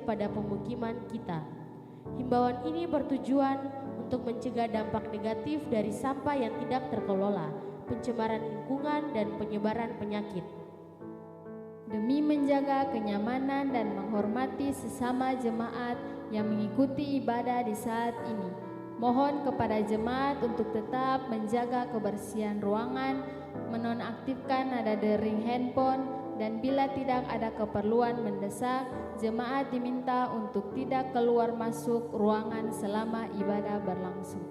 kepada pemukiman kita. Himbauan ini bertujuan untuk mencegah dampak negatif dari sampah yang tidak terkelola, pencemaran lingkungan, dan penyebaran penyakit. Demi menjaga kenyamanan dan menghormati sesama jemaat yang mengikuti ibadah di saat ini, mohon kepada jemaat untuk tetap menjaga kebersihan ruangan, menonaktifkan nada dering handphone, dan bila tidak ada keperluan mendesak, jemaat diminta untuk tidak keluar masuk ruangan selama ibadah berlangsung.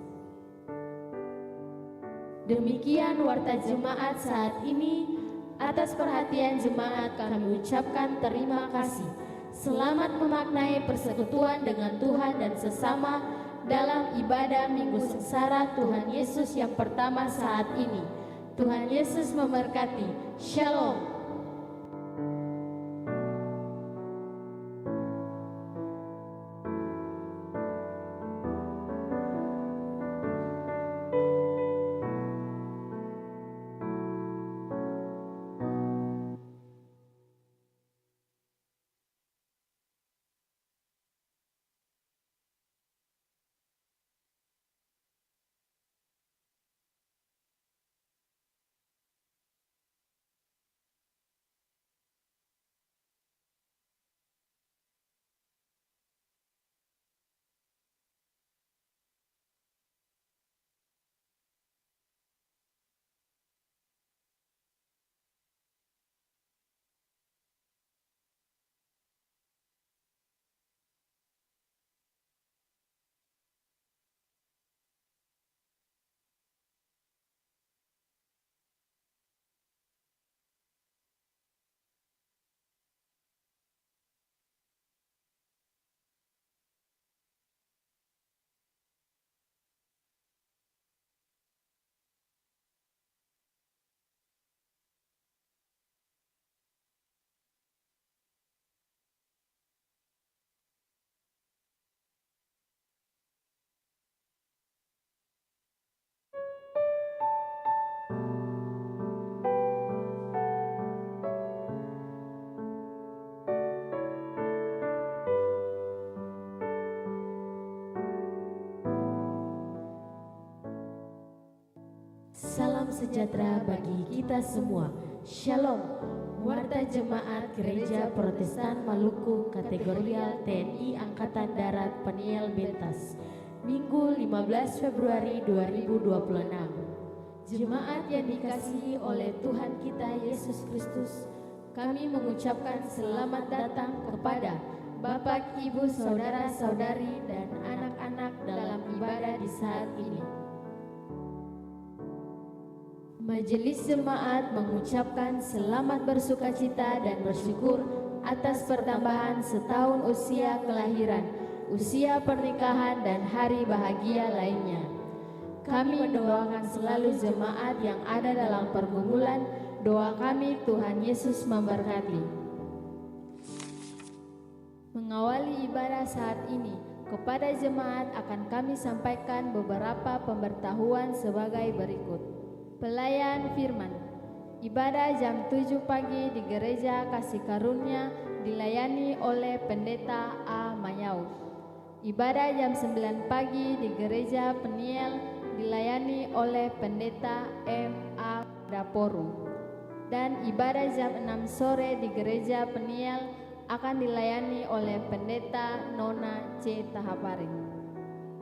Demikian warta jemaat saat ini. Atas perhatian jemaat kami ucapkan terima kasih. Selamat memaknai persekutuan dengan Tuhan dan sesama dalam ibadah Minggu Sengsara Tuhan Yesus yang pertama saat ini. Tuhan Yesus memberkati. Shalom. Salam sejahtera bagi kita semua. Shalom. Warta Jemaat Gereja Protestan Maluku Kategorial TNI Angkatan Darat Peniel Bentas, Minggu 15 Februari 2026. Jemaat yang dikasihi oleh Tuhan kita Yesus Kristus, kami mengucapkan selamat datang kepada Bapak, Ibu, Saudara-saudari, dan anak-anak dalam ibadah di saat ini. Majelis Jemaat mengucapkan selamat bersukacita dan bersyukur atas pertambahan setahun usia kelahiran, usia pernikahan, dan hari bahagia lainnya. Kami mendoakan selalu jemaat yang ada dalam pergumulan. Doa kami Tuhan Yesus memberkati. Mengawali ibadah saat ini, kepada jemaat akan kami sampaikan beberapa pemberitahuan sebagai berikut. Pelayan firman. Ibadah jam 7 pagi di Gereja Kasih Karunia dilayani oleh Pendeta A. Mayau. Ibadah jam 9 pagi di Gereja Peniel dilayani oleh Pendeta M. A. Daporu. Dan ibadah jam 6 sore di Gereja Peniel akan dilayani oleh Pendeta Nona C. Tahaparing.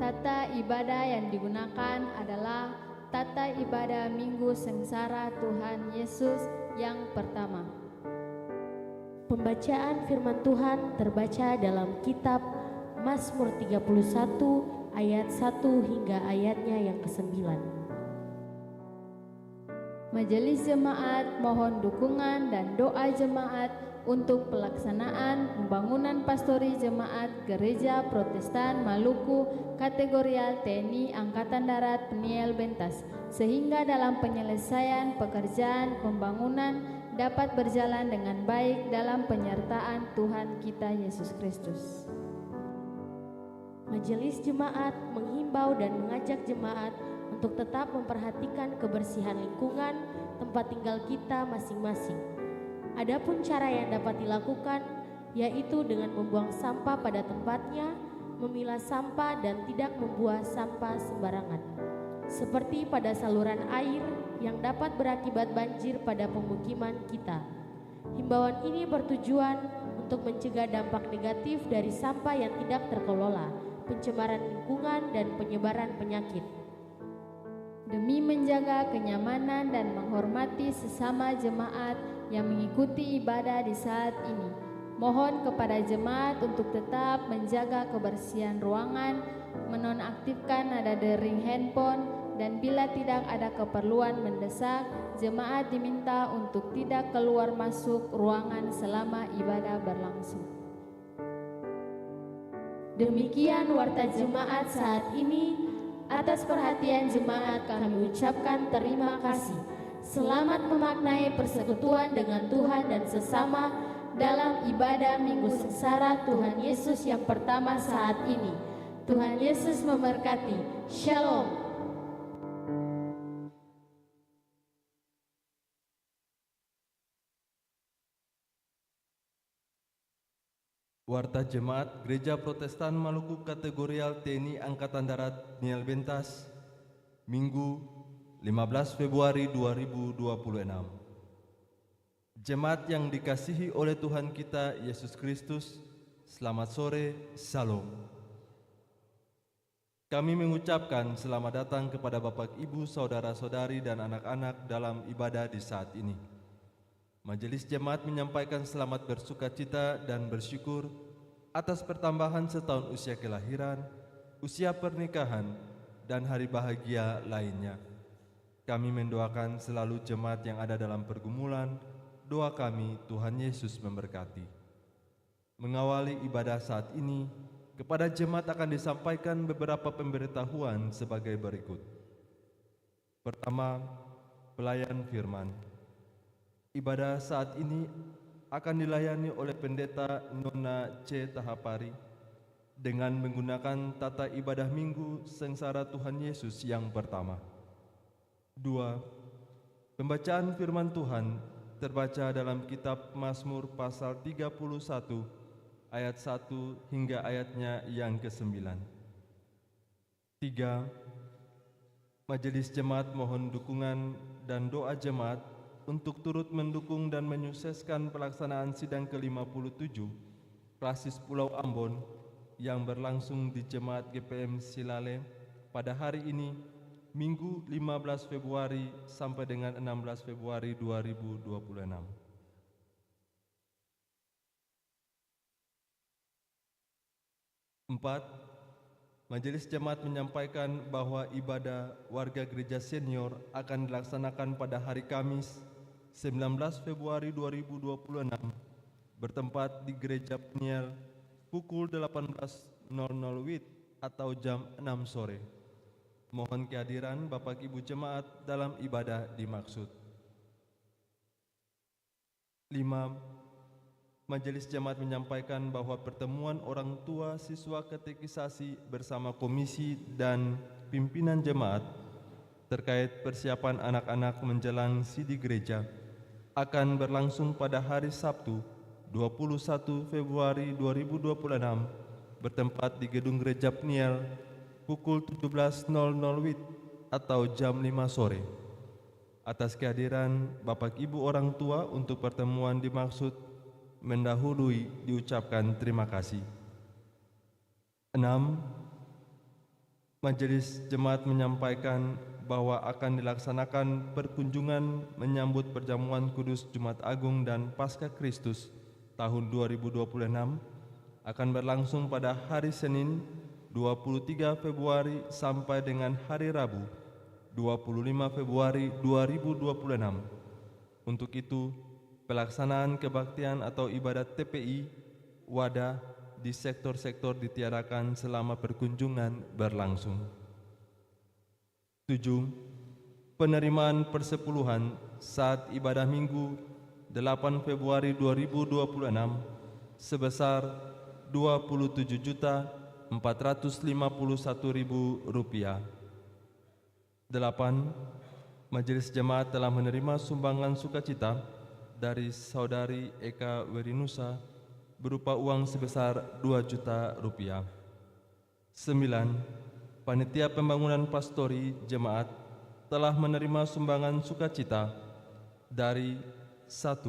Tata ibadah yang digunakan adalah tata ibadah Minggu Sengsara Tuhan Yesus yang pertama. Pembacaan firman Tuhan terbaca dalam kitab Mazmur 31 ayat 1 hingga ayatnya yang ke-9. Majelis jemaat mohon dukungan dan doa jemaat untuk pelaksanaan pembangunan pastori jemaat Gereja Protestan Maluku Kategorial TNI Angkatan Darat Peniel Bentas, sehingga dalam penyelesaian pekerjaan pembangunan dapat berjalan dengan baik dalam penyertaan Tuhan kita Yesus Kristus. Majelis jemaat menghimbau dan mengajak jemaat untuk tetap memperhatikan kebersihan lingkungan tempat tinggal kita masing-masing. Adapun cara yang dapat dilakukan, yaitu dengan membuang sampah pada tempatnya, memilah sampah dan tidak membuang sampah sembarangan. Seperti pada saluran air yang dapat berakibat banjir pada pemukiman kita. Himbauan ini bertujuan untuk mencegah dampak negatif dari sampah yang tidak terkelola, pencemaran lingkungan dan penyebaran penyakit. Demi menjaga kenyamanan dan menghormati sesama jemaat yang mengikuti ibadah di saat ini, mohon kepada jemaat untuk tetap menjaga kebersihan ruangan, menonaktifkan nada dering handphone, dan bila tidak ada keperluan mendesak, jemaat diminta untuk tidak keluar masuk ruangan selama ibadah berlangsung. Demikian warta jemaat saat ini. Atas perhatian jemaat kami ucapkan terima kasih. Selamat memaknai persekutuan dengan Tuhan dan sesama dalam ibadah Minggu Sengsara Tuhan Yesus yang pertama saat ini. Tuhan Yesus memberkati. Shalom. Warta Jemaat Gereja Protestan Maluku Kategorial TNI Angkatan Darat Niel Bentas, Minggu 15 Februari 2026. Jemaat yang dikasihi oleh Tuhan kita Yesus Kristus, selamat sore, Shalom. Kami mengucapkan selamat datang kepada Bapak, Ibu, Saudara-saudari, dan anak-anak dalam ibadah di saat ini. Majelis Jemaat menyampaikan selamat bersukacita dan bersyukur atas pertambahan setahun usia kelahiran, usia pernikahan, dan hari bahagia lainnya. Kami mendoakan selalu jemaat yang ada dalam pergumulan. Doa kami, Tuhan Yesus memberkati. Mengawali ibadah saat ini, kepada jemaat akan disampaikan beberapa pemberitahuan sebagai berikut. Pertama, pelayan firman. Ibadah saat ini akan dilayani oleh Pendeta Nona C. Tahapari dengan menggunakan tata ibadah Minggu Sengsara Tuhan Yesus yang pertama. 2. Pembacaan firman Tuhan terbaca dalam kitab Mazmur pasal 31 ayat 1 hingga ayatnya yang ke-9. 3. Majelis Jemaat mohon dukungan dan doa jemaat untuk turut mendukung dan menyukseskan pelaksanaan sidang ke-57 Klasis Pulau Ambon yang berlangsung di Jemaat GPM Silale pada hari ini, Minggu 15 Februari sampai dengan 16 Februari 2026. 4. Majelis Jemaat menyampaikan bahwa ibadah warga gereja senior akan dilaksanakan pada hari Kamis 19 Februari 2026 bertempat di Gereja Peniel pukul 18.00 WIB atau jam 6 sore. Mohon kehadiran Bapak Ibu Jemaat dalam ibadah dimaksud. 5. Majelis Jemaat menyampaikan bahwa pertemuan orang tua siswa katekisasi bersama komisi dan pimpinan jemaat terkait persiapan anak-anak menjelang sidi gereja akan berlangsung pada hari Sabtu 21 Februari 2026 bertempat di Gedung Gereja Peniel pukul 17.00 WIB atau jam 5 sore. Atas kehadiran Bapak Ibu orang tua untuk pertemuan dimaksud mendahului diucapkan terima kasih. 6. Majelis Jemaat menyampaikan bahwa akan dilaksanakan perkunjungan menyambut perjamuan kudus Jumat Agung dan Paskah Kristus tahun 2026 akan berlangsung pada hari Senin 23 Februari sampai dengan hari Rabu 25 Februari 2026. Untuk itu, pelaksanaan kebaktian atau ibadat TPI, wadah di sektor-sektor ditiadakan selama perkunjungan berlangsung. 7. Penerimaan persepuluhan saat ibadah Minggu 8 Februari 2026 sebesar Rp27.451.000. 8. Majelis Jemaat telah menerima sumbangan sukacita dari Saudari Eka Werinusa berupa uang sebesar 2 juta rupiah. 9. Panitia Pembangunan Pastori Jemaat telah menerima sumbangan sukacita dari 1.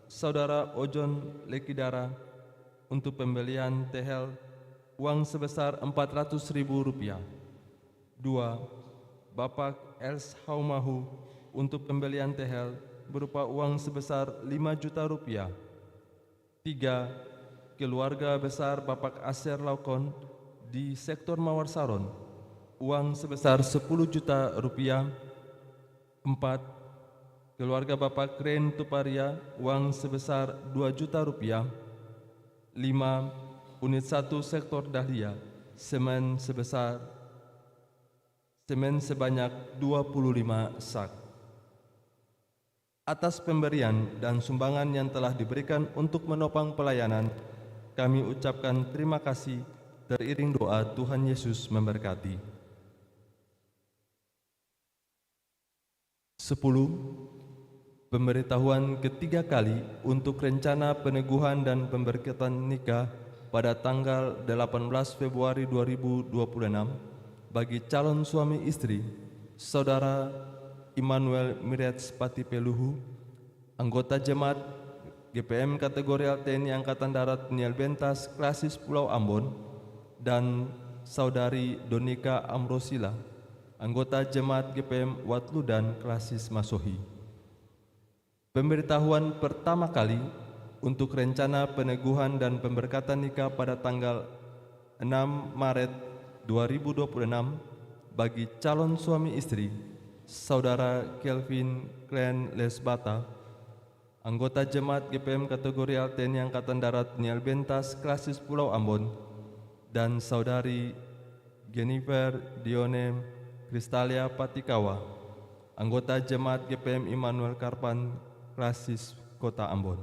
Saudara Ojon Lekidara untuk pembelian tehel uang sebesar Rp400.000. 2. Bapak Els Haumahu untuk pembelian tehel berupa uang sebesar 5 juta rupiah. 3. Keluarga besar Bapak Aser Laukon di sektor Mawar Saron, uang sebesar 10 juta rupiah. 4. Keluarga Bapak Kren Tuparia, uang sebesar 2 juta rupiah. 5. Unit 1 sektor Dahlia, semen sebanyak 25 sak. Atas pemberian dan sumbangan yang telah diberikan untuk menopang pelayanan, kami ucapkan terima kasih. Teriring doa, Tuhan Yesus memberkati. 10. Pemberitahuan ketiga kali untuk rencana peneguhan dan pemberkatan nikah pada tanggal 18 Februari 2026 bagi calon suami istri, Saudara Immanuel Mirets Patipeluhu, anggota Jemaat GPM Kategorial TNI Angkatan Darat Niel Bentas Klasis Pulau Ambon, dan Saudari Donika Amrosila, anggota Jemaat GPM Watludan Klasis Masohi. Pemberitahuan pertama kali untuk rencana peneguhan dan pemberkatan nikah pada tanggal 6 Maret 2026 bagi calon suami istri, Saudara Kelvin Klen Lesbata, anggota Jemaat GPM Kategorial TNI Angkatan Darat Niel Bentas Klasis Pulau Ambon, dan Saudari Jennifer Dione Kristalia Patikawa, anggota Jemaat GPM Immanuel Karpan Klasis Kota Ambon.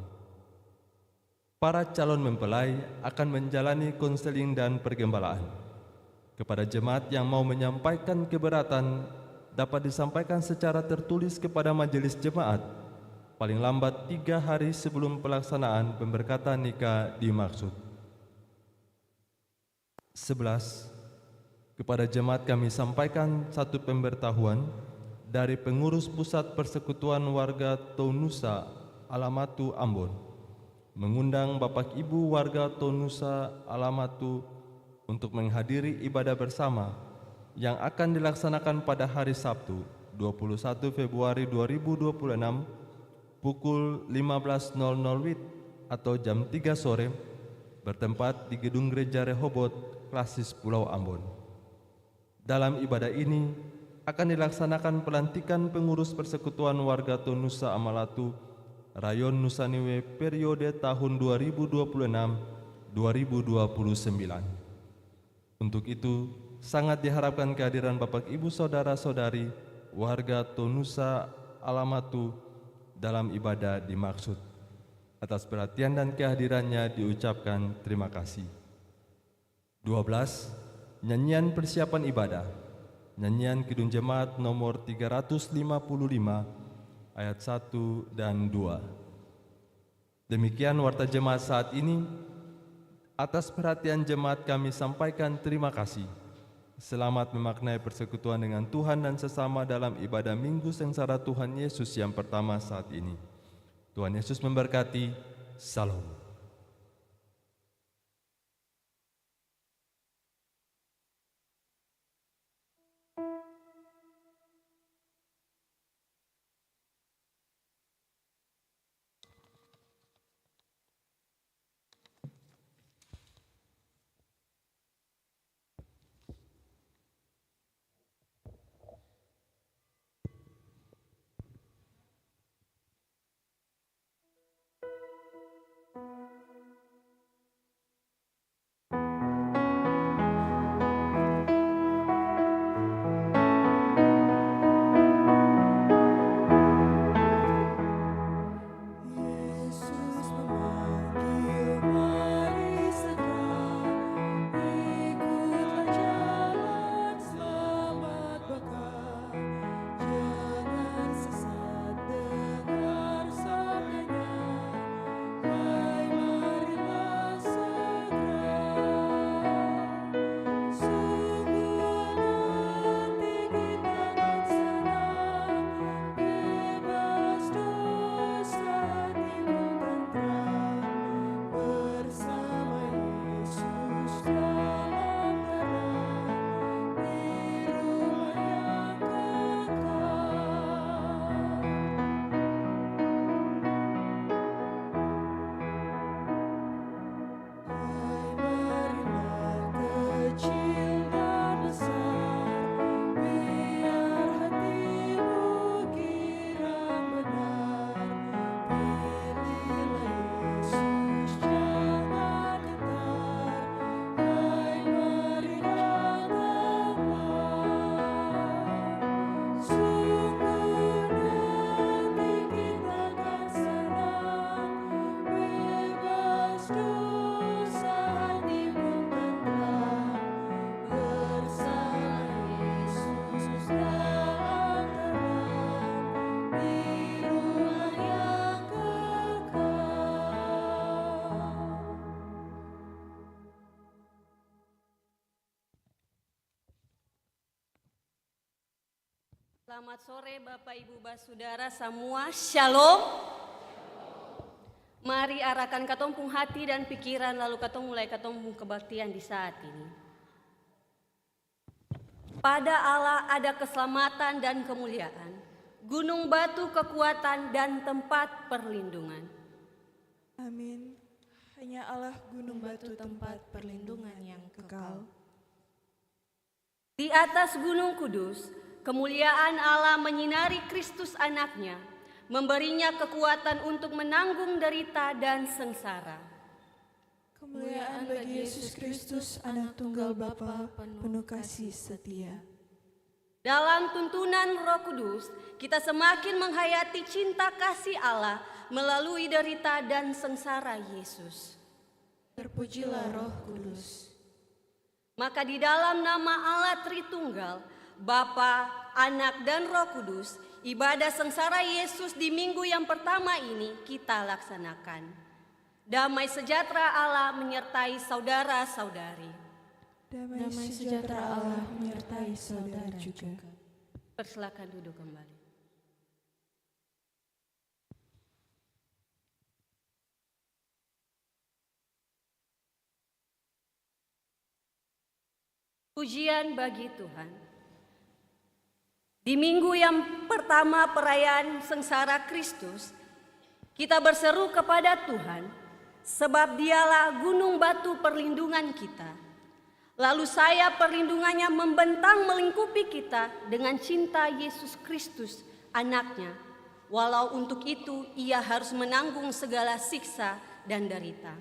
Para calon mempelai akan menjalani konseling dan pergembalaan. Kepada jemaat yang mau menyampaikan keberatan dapat disampaikan secara tertulis kepada majelis jemaat paling lambat 3 hari sebelum pelaksanaan pemberkatan nikah dimaksud. 11. Kepada jemaat kami sampaikan satu pemberitahuan dari pengurus Pusat Persekutuan Warga Tonusa Alamatu Ambon, mengundang Bapak Ibu warga Tonusa Alamatu untuk menghadiri ibadah bersama yang akan dilaksanakan pada hari Sabtu 21 Februari 2026 pukul 15.00 WIB atau jam 3 sore bertempat di Gedung Gereja Rehobot Klasis Pulau Ambon. Dalam ibadah ini akan dilaksanakan pelantikan pengurus Persekutuan Warga Tonusa Amalatu Rayon Nusaniwe periode tahun 2026-2029. Untuk itu, sangat diharapkan kehadiran Bapak Ibu Saudara-saudari warga Tonusa Alamatu dalam ibadah dimaksud. Atas perhatian dan kehadirannya diucapkan terima kasih. 12. Nyanyian persiapan ibadah. Nyanyian Kidung Jemaat nomor 355 ayat 1 dan 2. Demikian warta jemaat saat ini. Atas perhatian jemaat kami sampaikan terima kasih. Selamat memaknai persekutuan dengan Tuhan dan sesama dalam ibadah Minggu Sengsara Tuhan Yesus yang pertama saat ini. Tuhan Yesus memberkati. Salam. Selamat sore Bapak Ibu Saudara semua, Shalom. Mari arahkan katompung hati dan pikiran lalu katong mulai katompung kebaktian di saat ini. Pada Allah ada keselamatan dan kemuliaan, gunung batu kekuatan dan tempat perlindungan. Amin. Hanya Allah gunung batu tempat perlindungan yang kekal. Di atas gunung kudus, kemuliaan Allah menyinari Kristus anaknya, memberinya kekuatan untuk menanggung derita dan sengsara. Kemuliaan bagi Yesus Kristus, anak tunggal Bapa, penuh kasih setia. Dalam tuntunan Roh Kudus, kita semakin menghayati cinta kasih Allah melalui derita dan sengsara Yesus. Terpujilah Roh Kudus. Maka di dalam nama Allah Tritunggal, Bapa, Anak, dan Roh Kudus, ibadah sengsara Yesus di minggu yang pertama ini kita laksanakan. Damai sejahtera Allah menyertai saudara-saudari. Damai sejahtera Allah menyertai saudara juga. Persilakan duduk kembali. Pujian bagi Tuhan. Di minggu yang pertama perayaan sengsara Kristus, kita berseru kepada Tuhan, sebab Dialah gunung batu perlindungan kita. Lalu sayap perlindungannya membentang melingkupi kita dengan cinta Yesus Kristus, anaknya. Walau untuk itu ia harus menanggung segala siksa dan derita.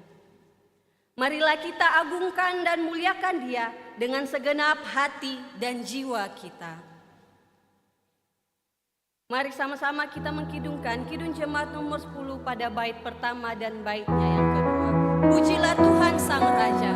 Marilah kita agungkan dan muliakan Dia dengan segenap hati dan jiwa kita. Mari sama-sama kita mengkidungkan kidung jemaat nomor 10 pada bait pertama dan baitnya yang kedua. Pujilah Tuhan Sang Raja.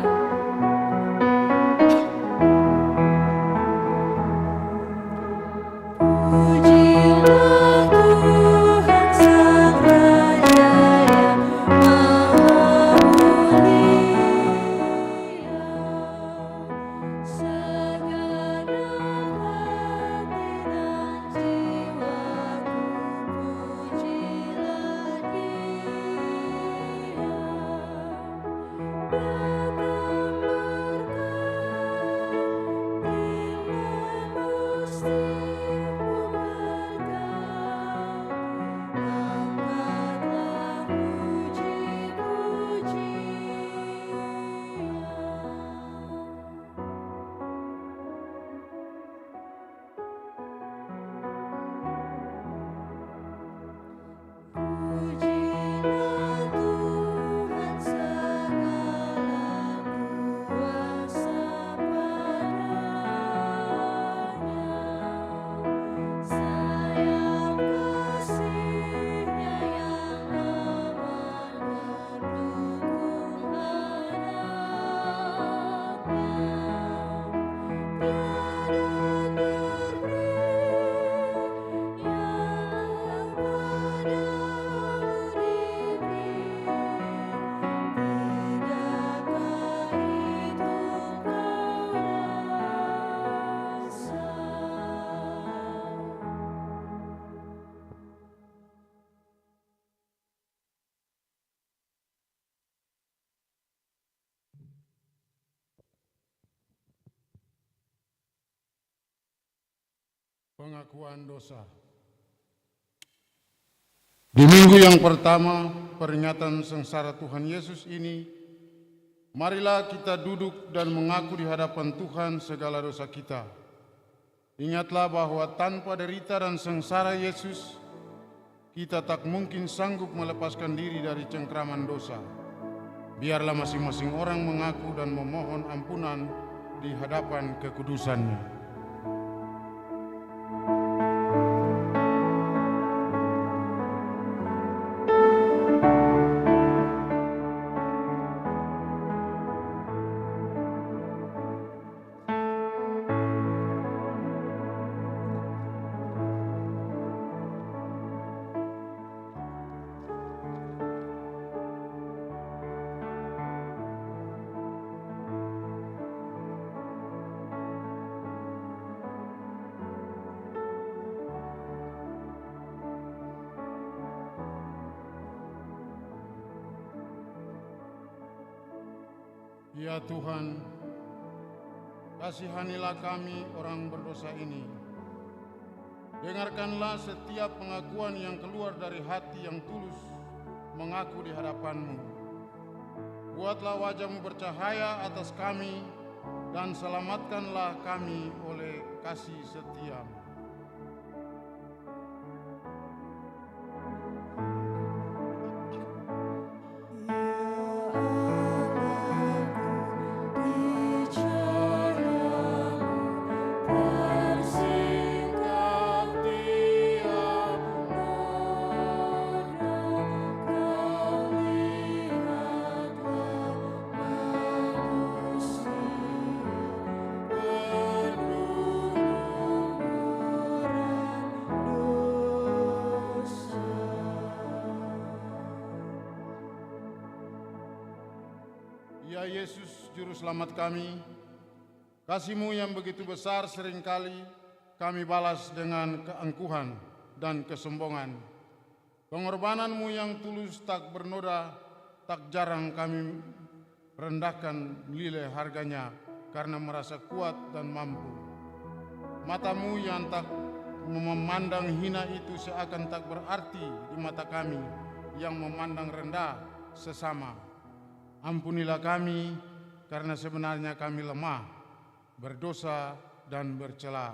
Pengakuan dosa. Di minggu yang pertama peringatan sengsara Tuhan Yesus ini, marilah kita duduk dan mengaku di hadapan Tuhan segala dosa kita. Ingatlah bahwa tanpa derita dan sengsara Yesus, kita tak mungkin sanggup melepaskan diri dari cengkraman dosa. Biarlah masing-masing orang mengaku dan memohon ampunan di hadapan kekudusannya. Ya Tuhan, kasihanilah kami orang berdosa ini. Dengarkanlah setiap pengakuan yang keluar dari hati yang tulus mengaku di hadapan-Mu. Buatlah wajah-Mu bercahaya atas kami dan selamatkanlah kami oleh kasih setia-Mu. Ya Yesus, Juru Selamat kami, kasih-Mu yang begitu besar seringkali kami balas dengan keangkuhan dan kesombongan. Pengorbanan-Mu yang tulus tak bernoda, tak jarang kami rendahkan nilai harganya karena merasa kuat dan mampu. Mata-Mu yang tak memandang hina itu seakan tak berarti di mata kami yang memandang rendah sesama. Ampunilah kami, karena sebenarnya kami lemah, berdosa, dan bercela.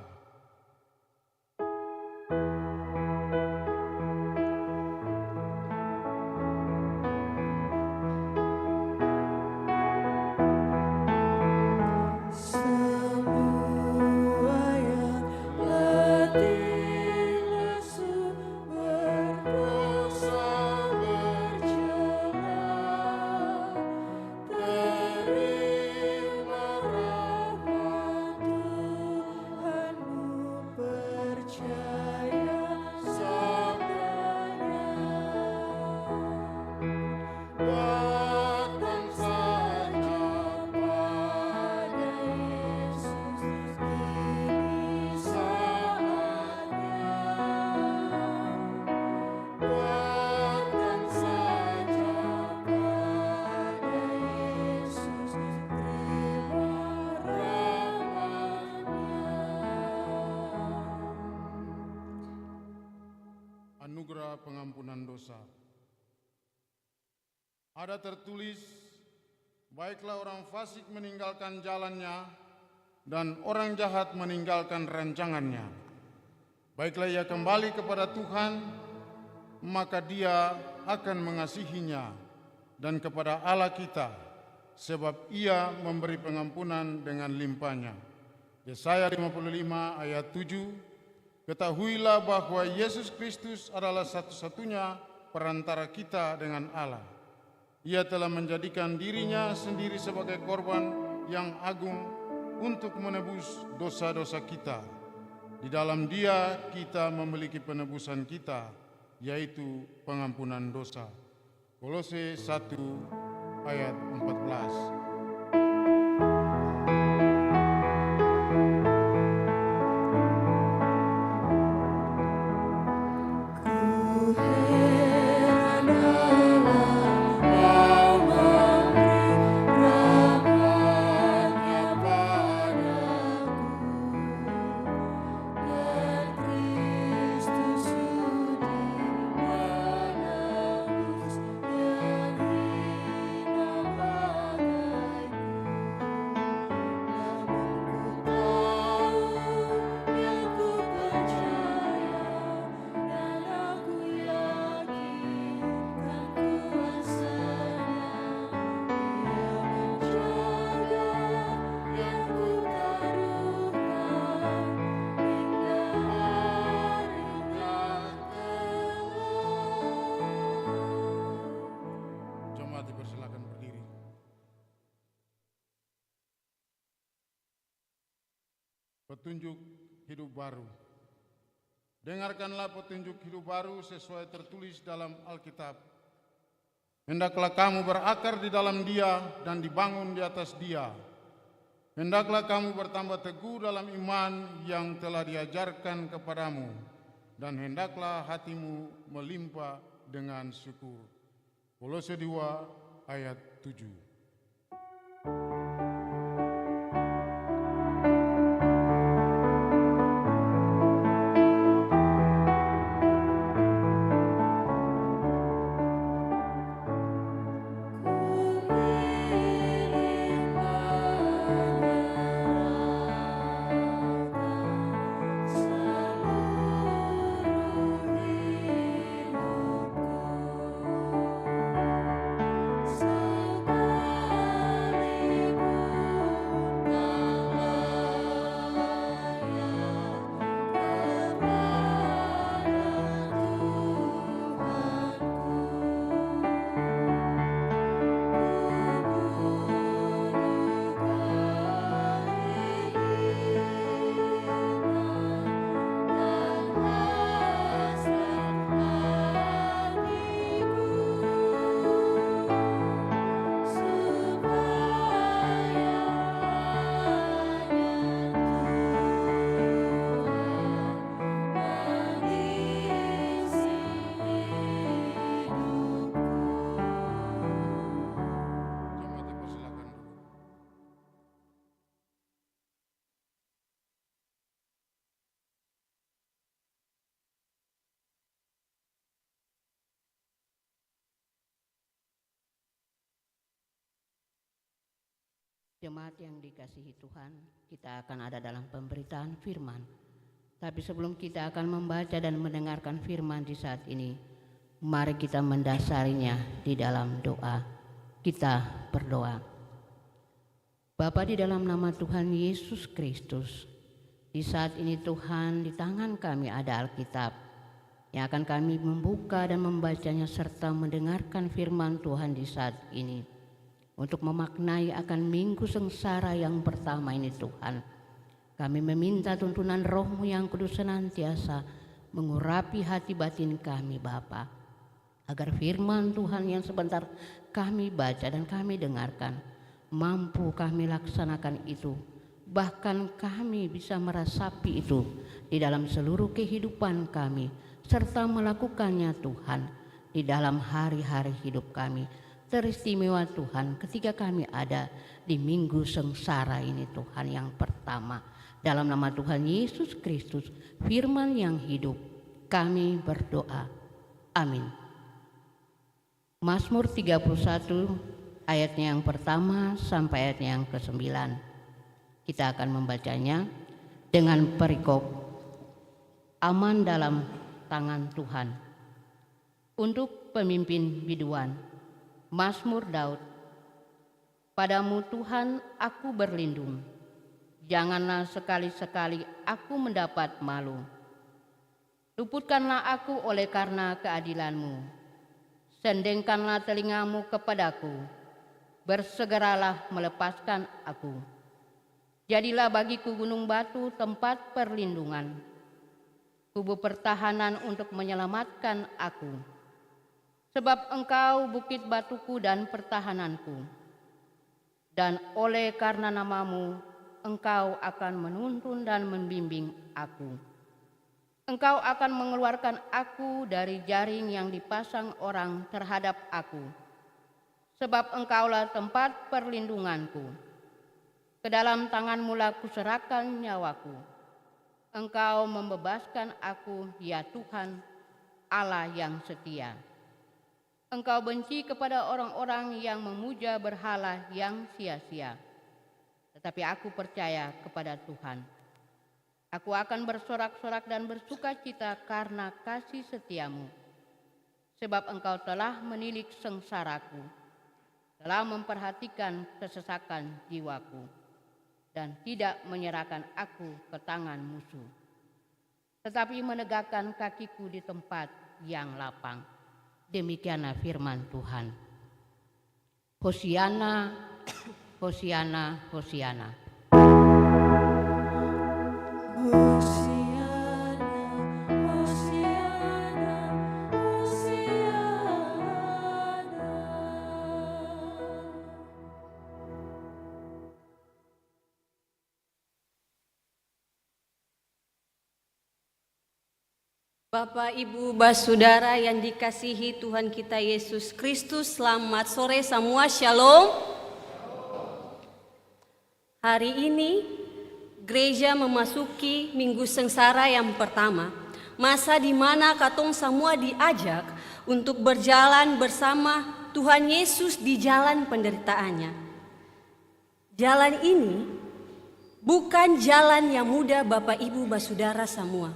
Anugerah pengampunan dosa. Ada tertulis, baiklah orang fasik meninggalkan jalannya dan orang jahat meninggalkan rancangannya. Baiklah ia kembali kepada Tuhan, maka Dia akan mengasihinya, dan kepada Allah kita, sebab Ia memberi pengampunan dengan limpahnya. Yesaya 55 ayat 7. Ketahuilah bahwa Yesus Kristus adalah satu-satunya perantara kita dengan Allah. Ia telah menjadikan dirinya sendiri sebagai korban yang agung untuk menebus dosa-dosa kita. Di dalam Dia kita memiliki penebusan kita, yaitu pengampunan dosa. Kolose 1 ayat 14. Petunjuk hidup baru. Dengarkanlah petunjuk hidup baru sesuai tertulis dalam Alkitab. Hendaklah kamu berakar di dalam Dia dan dibangun di atas Dia. Hendaklah kamu bertambah teguh dalam iman yang telah diajarkan kepadamu, dan hendaklah hatimu melimpah dengan syukur. Kolose 2 ayat 7. Jemaat dipersilakan duduk. Jemaat yang dikasihi Tuhan, kita akan ada dalam pemberitaan firman. Tapi sebelum kita akan membaca dan mendengarkan firman di saat ini, mari kita mendasarinya di dalam doa. Kita berdoa. Bapa, di dalam nama Tuhan Yesus Kristus, di saat ini Tuhan, di tangan kami ada Alkitab yang akan kami membuka dan membacanya serta mendengarkan firman Tuhan di saat ini, untuk memaknai akan minggu sengsara yang pertama ini Tuhan. Kami meminta tuntunan Roh-Mu yang kudus senantiasa mengurapi hati batin kami Bapa, agar firman Tuhan yang sebentar kami baca dan kami dengarkan, mampu kami laksanakan itu, bahkan kami bisa meresapi itu di dalam seluruh kehidupan kami, serta melakukannya Tuhan di dalam hari-hari hidup kami. Teristimewa Tuhan ketika kami ada di minggu sengsara ini Tuhan yang pertama. Dalam nama Tuhan Yesus Kristus, firman yang hidup, kami berdoa. Amin. Mazmur 31 ayatnya yang pertama sampai ayatnya yang ke-9. Kita akan membacanya dengan perikop aman dalam tangan Tuhan. Untuk pemimpin biduan, Mazmur Daud. Padamu Tuhan aku berlindung, janganlah sekali-sekali aku mendapat malu. Luputkanlah aku oleh karena keadilan-Mu, sendengkanlah telingamu kepadaku, bersegeralah melepaskan aku. Jadilah bagiku gunung batu tempat perlindungan, kubu pertahanan untuk menyelamatkan aku. Sebab Engkau bukit batuku dan pertahananku, dan oleh karena nama-Mu Engkau akan menuntun dan membimbing aku. Engkau akan mengeluarkan aku dari jaring yang dipasang orang terhadap aku. Sebab Engkaulah tempat perlindunganku. Ke dalam tangan-Mu lah kuserahkan nyawaku. Engkau membebaskan aku, ya Tuhan, Allah yang setia. Engkau benci kepada orang-orang yang memuja berhala yang sia-sia. Tetapi aku percaya kepada Tuhan. Aku akan bersorak-sorak dan bersukacita karena kasih setia-Mu. Sebab Engkau telah menilik sengsaraku, telah memperhatikan kesesakan jiwaku, dan tidak menyerahkan aku ke tangan musuh, tetapi menegakkan kakiku di tempat yang lapang. Demikianlah firman Tuhan. Hosiana, Hosiana, Hosiana. Bapak, Ibu, Saudara yang dikasihi Tuhan kita Yesus Kristus, selamat sore semua, shalom. Hari ini gereja memasuki minggu sengsara yang pertama, masa di mana katong semua diajak untuk berjalan bersama Tuhan Yesus di jalan penderitaannya. Jalan ini bukan jalan yang mudah Bapak Ibu Saudara semua.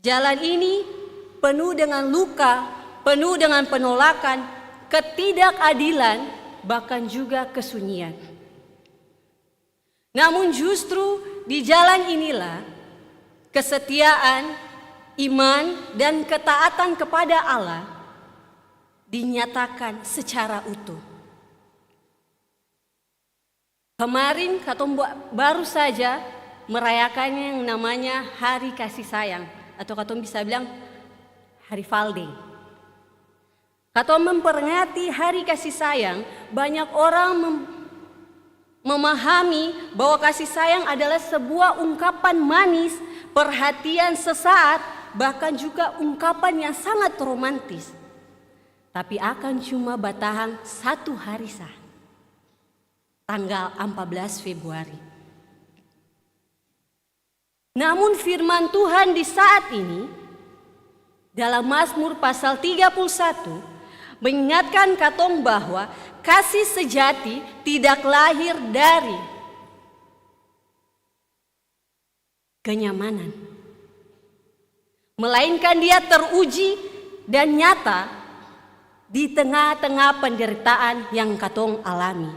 Jalan ini penuh dengan luka, penuh dengan penolakan, ketidakadilan, bahkan juga kesunyian. Namun justru di jalan inilah kesetiaan, iman, dan ketaatan kepada Allah dinyatakan secara utuh. Kemarin katong baru saja merayakan yang namanya Hari Kasih Sayang, atau katong bisa bilang Hari Valde. Katong memperingati Hari Kasih Sayang, banyak orang memahami bahwa kasih sayang adalah sebuah ungkapan manis, perhatian sesaat, bahkan juga ungkapan yang sangat romantis. Tapi akan cuma bertahan 1 hari sah, tanggal 14 Februari. Namun firman Tuhan di saat ini dalam Mazmur pasal 31 mengingatkan katong bahwa kasih sejati tidak lahir dari kenyamanan, melainkan dia teruji dan nyata di tengah-tengah penderitaan yang katong alami.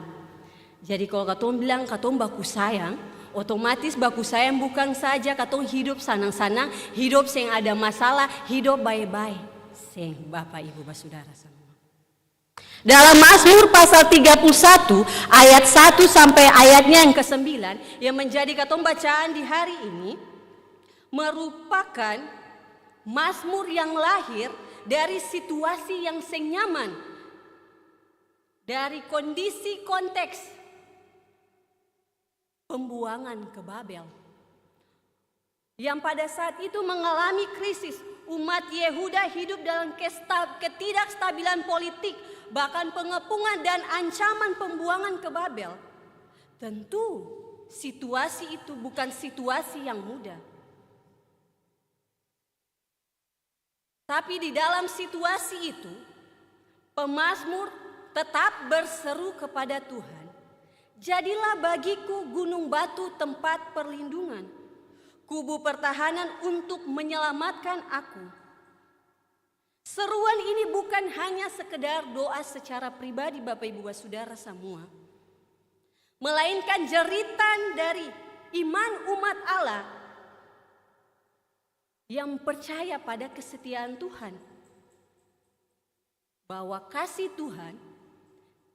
Jadi kalau katong bilang katong baku sayang, otomatis baku sayang bukan saja katong hidup senang-senang, hidup yang ada masalah, hidup baik-baik. Seng Bapak Ibu Saudara semua. Dalam Mazmur pasal 31 ayat 1 sampai ayatnya yang ke-9 yang menjadi katong bacaan di hari ini merupakan Mazmur yang lahir dari situasi yang seng nyaman, dari kondisi konteks pembuangan ke Babel yang pada saat itu mengalami krisis. Umat Yehuda hidup dalam ketidakstabilan politik, bahkan pengepungan dan ancaman pembuangan ke Babel. Tentu situasi itu bukan situasi yang mudah. Tapi di dalam situasi itu, pemazmur tetap berseru kepada Tuhan, "Jadilah bagiku gunung batu tempat perlindungan, kubu pertahanan untuk menyelamatkan aku." Seruan ini bukan hanya sekedar doa secara pribadi Bapak Ibu Saudara semua, melainkan jeritan dari iman umat Allah yang percaya pada kesetiaan Tuhan, bahwa kasih Tuhan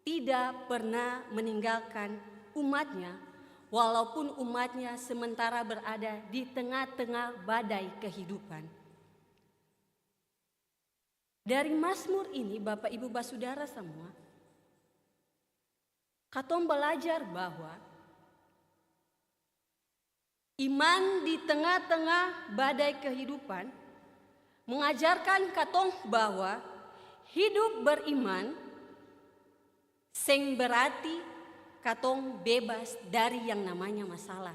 tidak pernah meninggalkan umatnya, walaupun umatnya sementara berada di tengah-tengah badai kehidupan. Dari Mazmur ini Bapak Ibu Saudara semua, katong belajar bahwa iman di tengah-tengah badai kehidupan mengajarkan katong bahwa hidup beriman seng berarti katong bebas dari yang namanya masalah.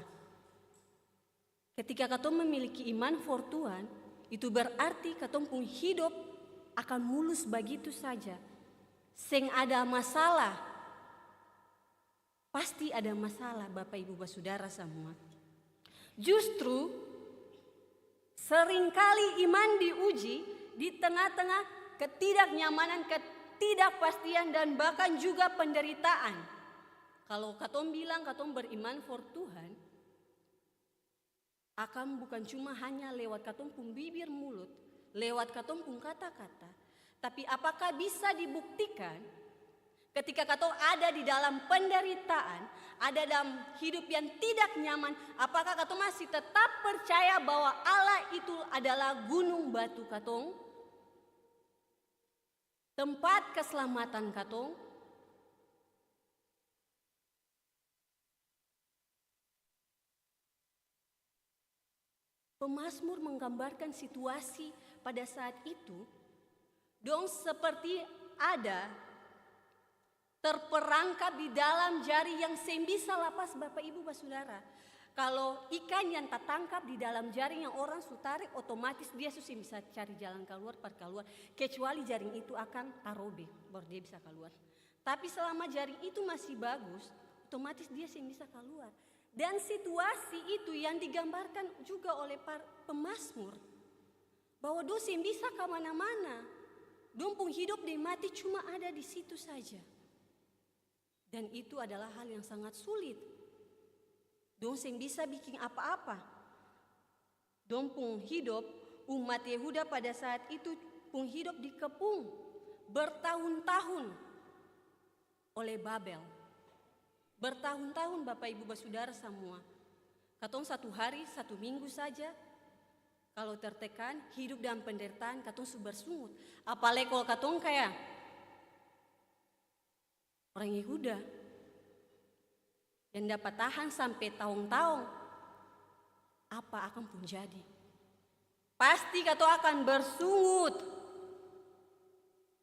Ketika katong memiliki iman for Tuhan, itu berarti katong pun hidup akan mulus begitu saja. Seng ada masalah. Pasti ada masalah Bapak Ibu Saudara semua. Justru seringkali iman diuji di tengah-tengah ketidaknyamanan, ketidakpastian, dan bahkan juga penderitaan. Kalau katong bilang katong beriman for Tuhan, akan bukan cuma hanya lewat katong pun bibir mulut, lewat katong pun kata-kata, tapi apakah bisa dibuktikan ketika katong ada di dalam penderitaan, ada dalam hidup yang tidak nyaman, apakah katong masih tetap percaya bahwa Allah itu adalah gunung batu katong, tempat keselamatan katong? Pemazmur menggambarkan situasi pada saat itu, dong seperti ada terperangkap di dalam jari yang seng bisa lepas Bapak Ibu Saudara. Kalau ikan yang tertangkap di dalam jaring yang orang tarik, otomatis dia susah bisa cari jalan keluar, keluar. Kecuali jaring itu akan tarobe, baru dia bisa keluar. Tapi selama jaring itu masih bagus, otomatis dia sih bisa keluar. Dan situasi itu yang digambarkan juga oleh pemazmur, bahwa dosa bisa kemana-mana, dompung hidup dan mati cuma ada di situ saja. Dan itu adalah hal yang sangat sulit. Dong seng bisa bikin apa-apa. Dong pun hidup, umat Yehuda pada saat itu pun hidup dikepung bertahun-tahun oleh Babel. Bertahun-tahun Bapak Ibu Saudara semua. Katong 1 hari, 1 minggu saja. Kalau tertekan, hidup dalam penderitaan, katong bersungut. Apalagi kalau katong kayak orang Yehuda yang dapat tahan sampai tahun-tahun, apa akan pun jadi? Pasti katong akan bersungut,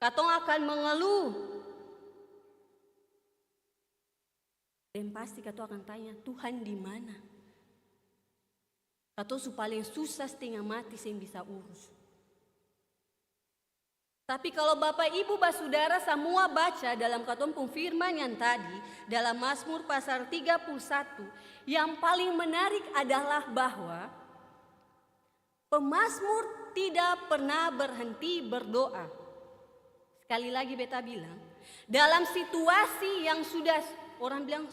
katong akan mengeluh, dan pasti katong akan tanya, Tuhan di mana? Katong paling susah setengah mati yang bisa urus. Tapi kalau Bapak Ibu Saudara semua baca dalam katong firman yang tadi, dalam Mazmur pasal 31, yang paling menarik adalah bahwa pemazmur tidak pernah berhenti berdoa. Sekali lagi beta bilang, dalam situasi yang sudah orang bilang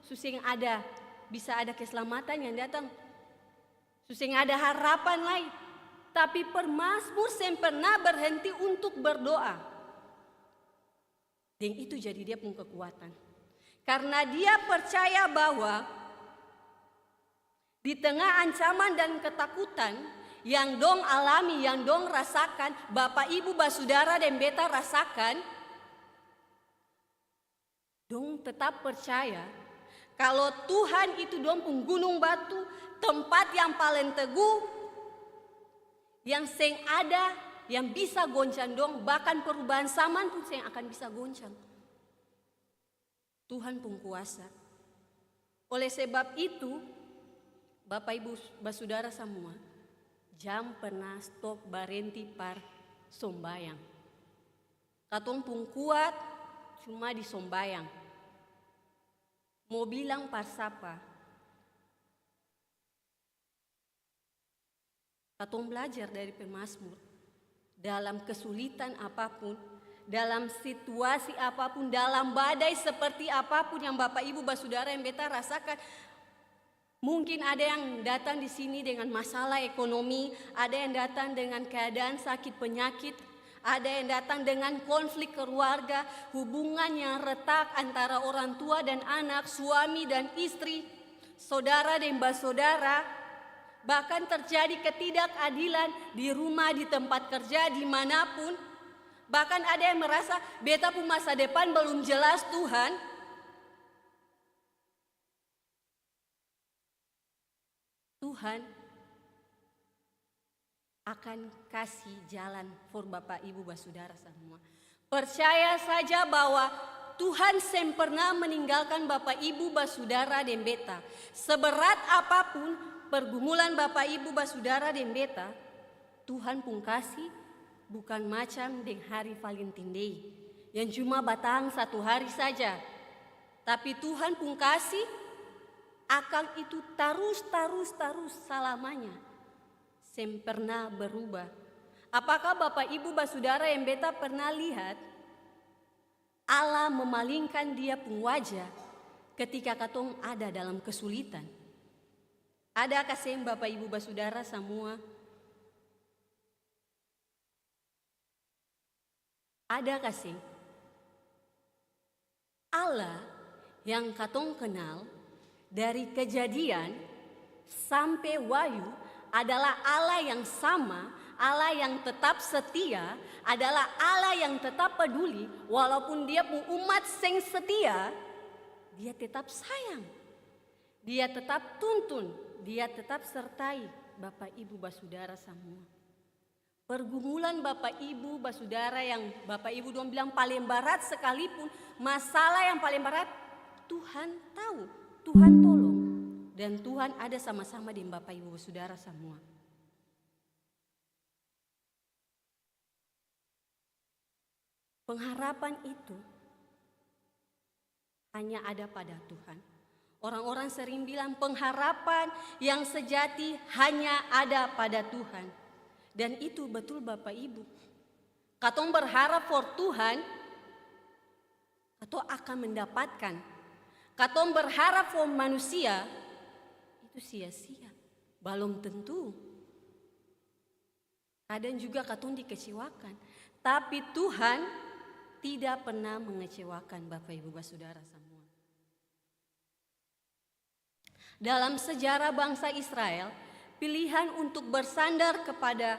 susah ada, bisa ada keselamatan yang datang, susah ada harapan lain. Tapi pemazmur sem pernah berhenti untuk berdoa. Dan itu jadi dia punya kekuatan. Karena dia percaya bahwa di tengah ancaman dan ketakutan yang dong alami, yang dong rasakan, Bapak Ibu Saudara dan beta rasakan, dong tetap percaya kalau Tuhan itu dong pun gunung batu, tempat yang paling teguh, yang seng ada, yang bisa goncang dong, bahkan perubahan zaman pun seng akan bisa goncang. Tuhan pun kuasa. Oleh sebab itu, Bapak Ibu Saudara semua, jam pernah stop berhenti par sombayang. Katong pun kuat cuma di sombayang. Mau bilang par sapa? Katong belajar dari pemazmur, dalam kesulitan apapun, dalam situasi apapun, dalam badai seperti apapun yang Bapak Ibu Saudara yang beta rasakan. Mungkin ada yang datang di sini dengan masalah ekonomi, ada yang datang dengan keadaan sakit penyakit, ada yang datang dengan konflik keluarga, hubungan yang retak antara orang tua dan anak, suami dan istri, saudara dan saudara. Bahkan terjadi ketidakadilan di rumah, di tempat kerja, dimanapun. Bahkan ada yang merasa beta pun masa depan belum jelas Tuhan. Tuhan akan kasih jalan for Bapak Ibu Saudara semua. Percaya saja bahwa Tuhan sem pernah meninggalkan Bapak Ibu Saudara dan beta. Seberat apapun pergumulan Bapak Ibu Saudara dan beta, Tuhan pun kasih bukan macam dengan hari Valentine Day yang cuma batang 1 hari saja. Tapi Tuhan pun kasih akan itu terus selamanya. Sem pernah berubah. Apakah Bapak Ibu Saudara yang beta pernah lihat Allah memalingkan dia pun wajah ketika katong ada dalam kesulitan? Ada kasih Bapak Ibu Saudara semua? Ada kasih? Allah yang katong kenal dari Kejadian sampai Wahyu adalah Allah yang sama, Allah yang tetap setia, adalah Allah yang tetap peduli. Walaupun dia pun umat seng setia, dia tetap sayang, dia tetap tuntun, dia tetap sertai Bapak Ibu Saudara semua. pergumulan Bapak Ibu, Basudara yang Bapak Ibu dong bilang paling berat sekalipun, masalah yang paling berat, Tuhan tahu, Tuhan tolong. Dan Tuhan ada sama-sama dengan Bapak Ibu Saudara semua. Pengharapan itu hanya ada pada Tuhan. Orang-orang sering bilang pengharapan yang sejati hanya ada pada Tuhan. Dan itu betul Bapak Ibu. Katong berharap for Tuhan, katong akan mendapatkan. Katong berharap for manusia, itu sia-sia. Belum tentu. Kadang juga katong dikecewakan. Tapi Tuhan tidak pernah mengecewakan Bapak Ibu Saudara semua. Dalam sejarah bangsa Israel, pilihan untuk bersandar kepada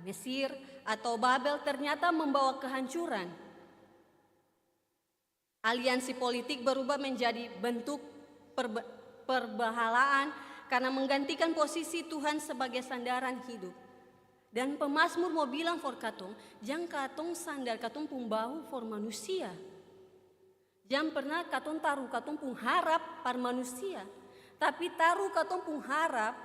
Mesir atau Babel ternyata membawa kehancuran. Aliansi politik berubah menjadi bentuk perbahalaan karena menggantikan posisi Tuhan sebagai sandaran hidup. Dan pemazmur mau bilang for katong, jangan katong sandar katong pun bahu for manusia. Jangan pernah katong taruh katong pun harap par manusia. Tapi taruh katong pun harap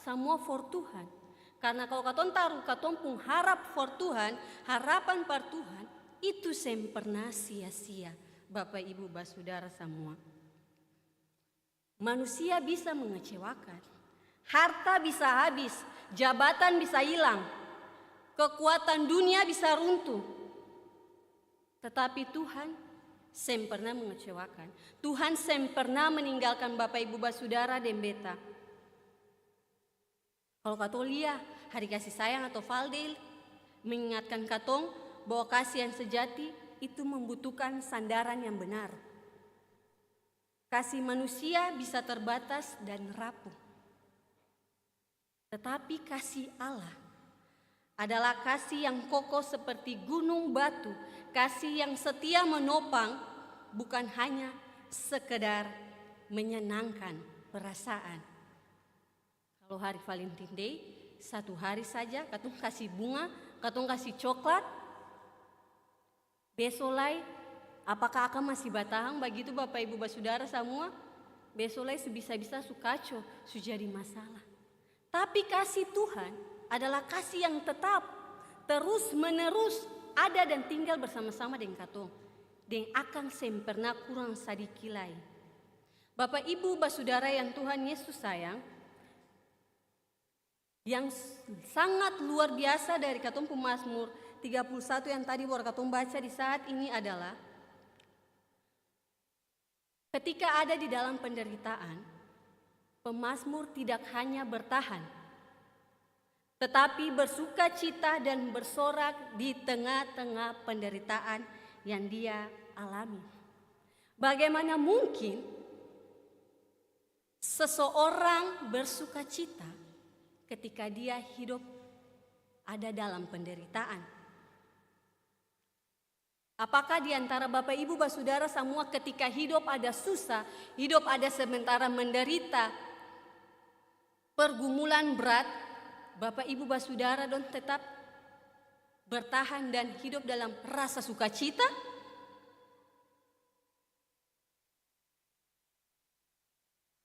semua for Tuhan. Karena kalau katong taruh katong pun harap for Tuhan, harapan par Tuhan, itu sempurna sia-sia. Bapak Ibu Saudara semua. Manusia bisa mengecewakan. Harta bisa habis, jabatan bisa hilang. Kekuatan dunia bisa runtuh. Tetapi Tuhan sempurna mengecewakan. Tuhan sempurna meninggalkan Bapak Ibu Saudara dan beta. Kalau katong lihat hari kasih sayang atau Valdel mengingatkan katong bahwa kasih yang sejati itu membutuhkan sandaran yang benar. Kasih manusia bisa terbatas dan rapuh. Tetapi kasih Allah adalah kasih yang kokoh seperti gunung batu, kasih yang setia menopang, bukan hanya sekedar menyenangkan perasaan. Kalau hari Valentine Day, satu hari saja katong kasih bunga, katong kasih coklat. Besolai, apakah akan masih batahang begitu Bapak Ibu Saudara semua? Besolai sebisa-bisa sukaco, jadi masalah. Tapi kasih Tuhan adalah kasih yang tetap, terus menerus ada dan tinggal bersama-sama dengan katong. Dan akan sempurna kurang sadikilai. Bapak Ibu Saudara yang Tuhan Yesus sayang, yang sangat luar biasa dari katong Mazmur 31 yang tadi baru katong baca di saat ini adalah ketika ada di dalam penderitaan, pemazmur tidak hanya bertahan, tetapi bersuka cita dan bersorak di tengah-tengah penderitaan yang dia alami. Bagaimana mungkin seseorang bersuka cita ketika dia hidup ada dalam penderitaan? Apakah di antara Bapak Ibu Saudara semua ketika hidup ada susah, hidup ada sementara menderita, pergumulan berat, Bapak Ibu Saudara don tetap bertahan dan hidup dalam rasa sukacita?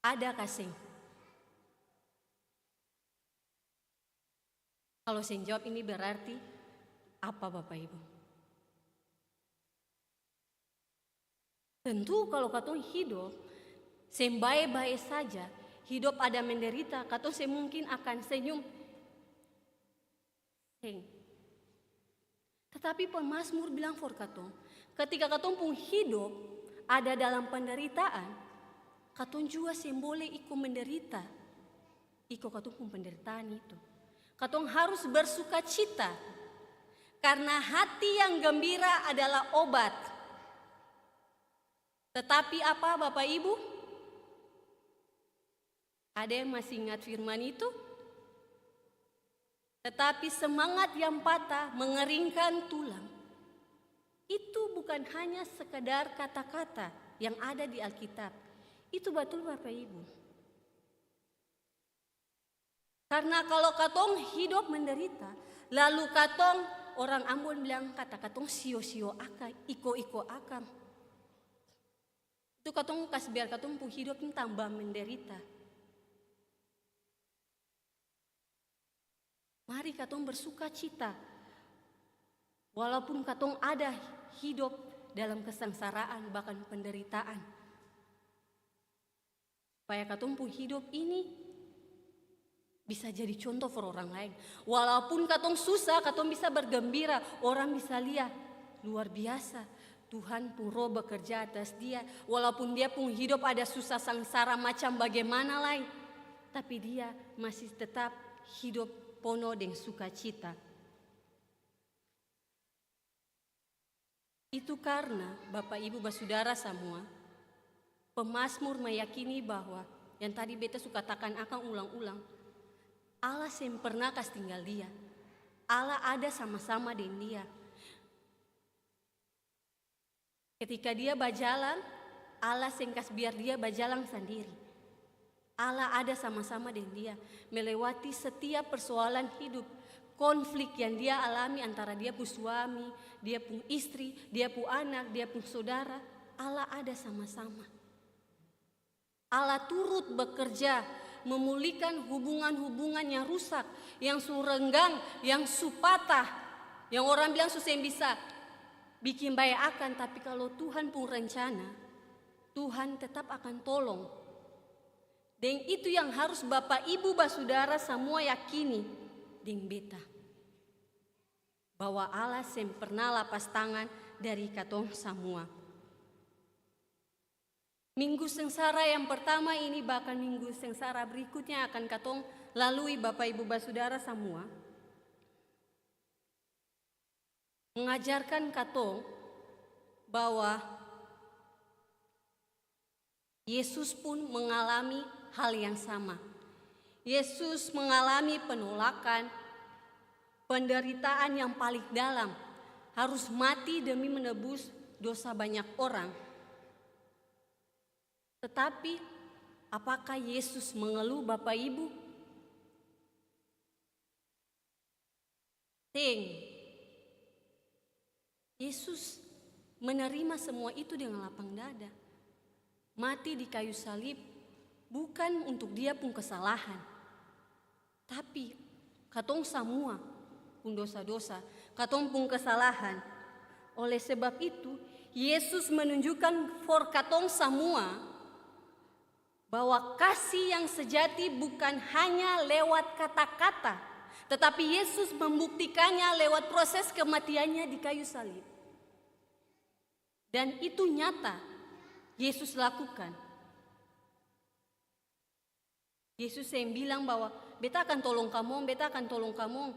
Ada kasih? Kalau saya jawab ini berarti apa Bapak Ibu? Tentu kalau katong hidup sembae-bae saja, hidup ada menderita, katong semungkin akan senyum. Tetapi pemazmur bilang for katong, ketika katong pun hidup ada dalam penderitaan, katong juga boleh ikut menderita. Ikut katong pun penderitaan itu. Katong harus bersuka cita, karena hati yang gembira adalah obat. Tetapi apa Bapak Ibu? Ada yang masih ingat firman itu? Tetapi semangat yang patah mengeringkan tulang. Itu bukan hanya sekedar kata-kata yang ada di Alkitab. Itu betul Bapak Ibu. Karena kalau katong hidup menderita, Lalu katong, orang Ambon bilang kata katong sio-sio akang, iko-iko akang. Itu katong kasih biar katong pun hidup ini tambah menderita. Mari katong bersuka cita. Walaupun katong ada hidup dalam kesengsaraan bahkan penderitaan. Supaya katong pun hidup ini bisa jadi contoh for orang lain. Walaupun katong susah, katong bisa bergembira. Orang bisa lihat, luar biasa. Tuhan pun roh bekerja atas dia. Walaupun dia pun hidup ada susah sengsara macam bagaimana lain. Tapi dia masih tetap hidup penuh dengan sukacita. Itu karena Bapak Ibu Basudara semua, pemazmur meyakini bahwa yang tadi beta suka katakan akan ulang-ulang, Allah yang pernah kas tinggal dia. Allah ada sama-sama dengan dia. Ketika dia berjalan, Allah yang kas biar dia berjalan sendiri. Allah ada sama-sama dengan dia. Melewati setiap persoalan hidup. Konflik yang dia alami antara dia pun suami, dia pun istri, dia pun anak, dia pun saudara. Allah ada sama-sama. Allah turut bekerja memulihkan hubungan-hubungan yang rusak, yang surenggang, yang supatah, yang orang bilang susah yang bisa bikin baik akan, tapi kalau Tuhan pun rencana, Tuhan tetap akan tolong. Dan itu yang harus Bapak Ibu Basudara semua yakini dengan beta. Bahwa Allah yang pernah lapas tangan dari katong semua. Minggu sengsara yang pertama ini bahkan minggu sengsara berikutnya akan katong lalui Bapak Ibu Basudara semua. Mengajarkan katong bahwa Yesus pun mengalami hal yang sama. Yesus mengalami penolakan, penderitaan yang paling dalam, harus mati demi menebus dosa banyak orang. Tetapi apakah Yesus mengeluh Bapak Ibu? Yesus menerima semua itu dengan lapang dada. Mati di kayu salib bukan untuk dia pun kesalahan, tapi katong semua pun dosa-dosa, katong pun kesalahan. Oleh sebab itu, Yesus menunjukkan for katong semua bahwa kasih yang sejati bukan hanya lewat kata-kata, tetapi Yesus membuktikannya lewat proses kematiannya di kayu salib. Dan itu nyata Yesus lakukan. Yesus yang bilang bahwa beta akan tolong kamu, beta akan tolong kamu.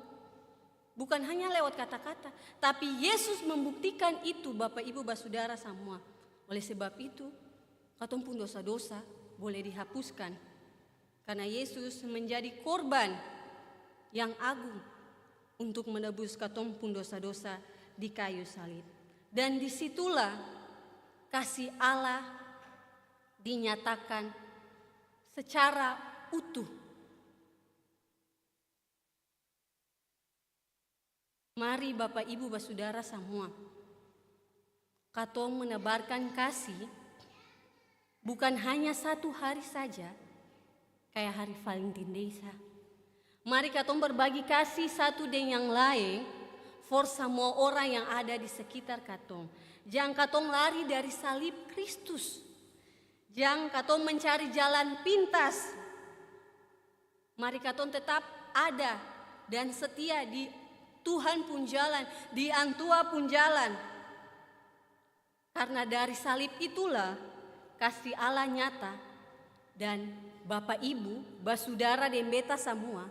Bukan hanya lewat kata-kata, tapi Yesus membuktikan itu Bapak Ibu Basudara semua. Oleh sebab itu, katong pun dosa-dosa boleh dihapuskan. Karena Yesus menjadi korban yang agung untuk menebus katong pun dosa-dosa di kayu salib. Dan disitulah kasih Allah dinyatakan secara utuh. Mari Bapak Ibu Basudara semua, katong menebarkan kasih bukan hanya satu hari saja, kayak hari Valentine Day. Mari katong berbagi kasih satu dengan yang lain, for semua orang yang ada di sekitar katong. Jangan katong lari dari salib Kristus. Jangan katong mencari jalan pintas. Mari katong tetap ada dan setia di Tuhan pun jalan, di Antua pun jalan. Karena dari salib itulah kasih Allah nyata. Dan Bapak Ibu, Basudara dan beta semua,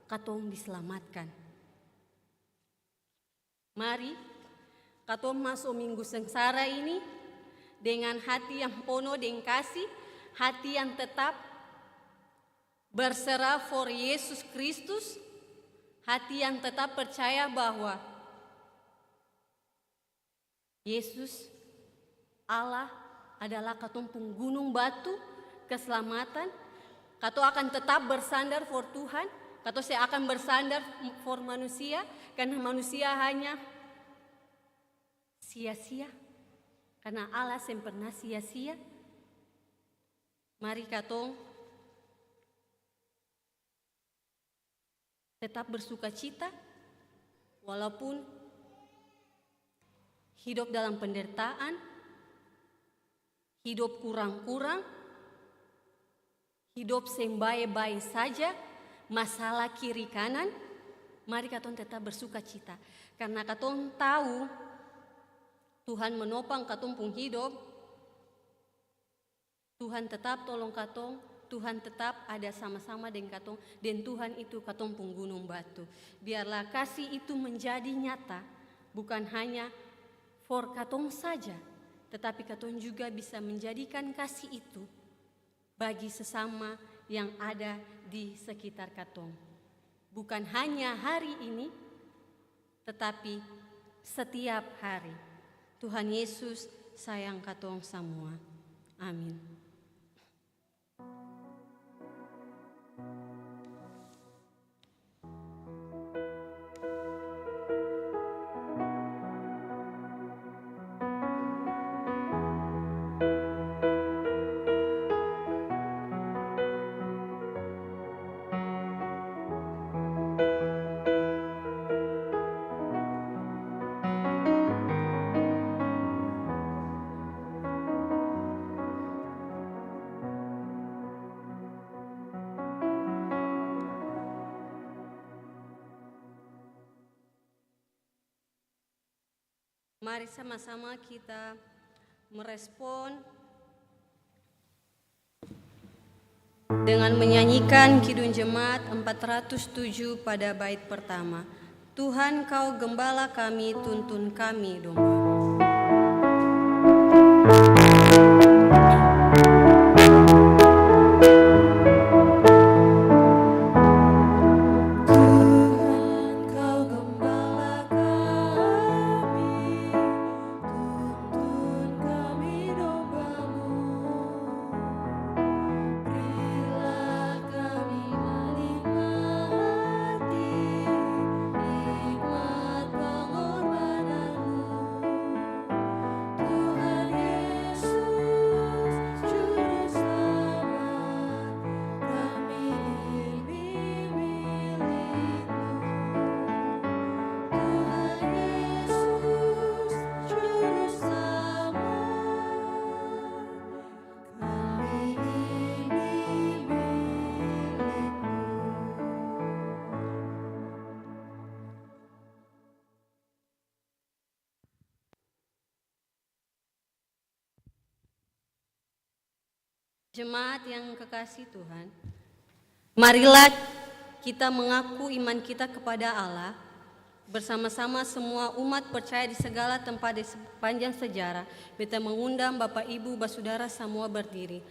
katong diselamatkan. Mari katong masuk minggu sengsara ini dengan hati yang penuh dengan kasih, hati yang tetap berserah for Yesus Kristus, hati yang tetap percaya bahwa Yesus Allah adalah katong pun gunung batu keselamatan. Katong akan tetap bersandar for Tuhan Atau saya akan bersandar for manusia, karena manusia hanya sia-sia, karena Allah yang pernah sia-sia. Mari katong tetap bersuka cita, walaupun hidup dalam penderitaan, hidup kurang-kurang, hidup sembae-bae saja, masalah kiri kanan, mari katong tetap bersuka cita. Karena katong tahu Tuhan menopang katong pun hidup, Tuhan tetap tolong katong, Tuhan tetap ada sama-sama dengan katong, dan Tuhan itu katong pun gunung batu. Biarlah kasih itu menjadi nyata, bukan hanya for katong saja, tetapi katong juga bisa menjadikan kasih itu bagi sesama yang ada di sekitar katong. Bukan hanya hari ini, tetapi setiap hari. Tuhan Yesus sayang katong semua. Amin. Mari sama-sama kita merespon dengan menyanyikan Kidung Jemaat 407 pada bait pertama. Tuhan kau gembala kami, tuntun kami domba. Jemaat yang kekasih Tuhan, marilah kita mengaku iman kita kepada Allah bersama-sama semua umat percaya di segala tempat di sepanjang sejarah. Kita mengundang Bapak Ibu Basudara semua berdiri.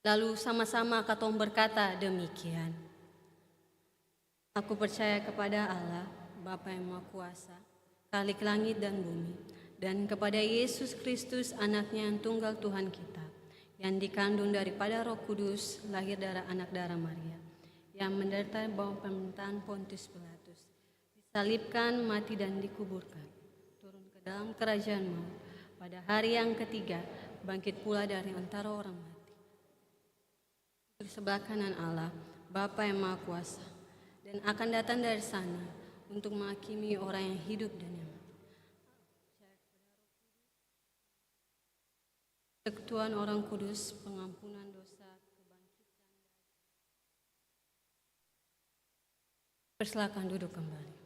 Lalu sama-sama katong berkata demikian. Aku percaya kepada Allah, Bapa yang Maha Kuasa, Khalik langit dan bumi, dan kepada Yesus Kristus, anaknya yang tunggal Tuhan kita, yang dikandung daripada Roh Kudus, lahir dari anak darah Maria, yang menderita bawah pemerintahan Pontius Pilatus, disalibkan, mati dan dikuburkan, turun ke dalam kerajaan maut, pada hari yang ketiga bangkit pula dari antara orang mati. Di sebelah kanan Allah, Bapa yang Maha Kuasa, dan akan datang dari sana untuk menghakimi orang yang hidup dan yang mati. Ketuaan orang kudus, pengampunan dosa, kebangkitan. Persilakan duduk kembali.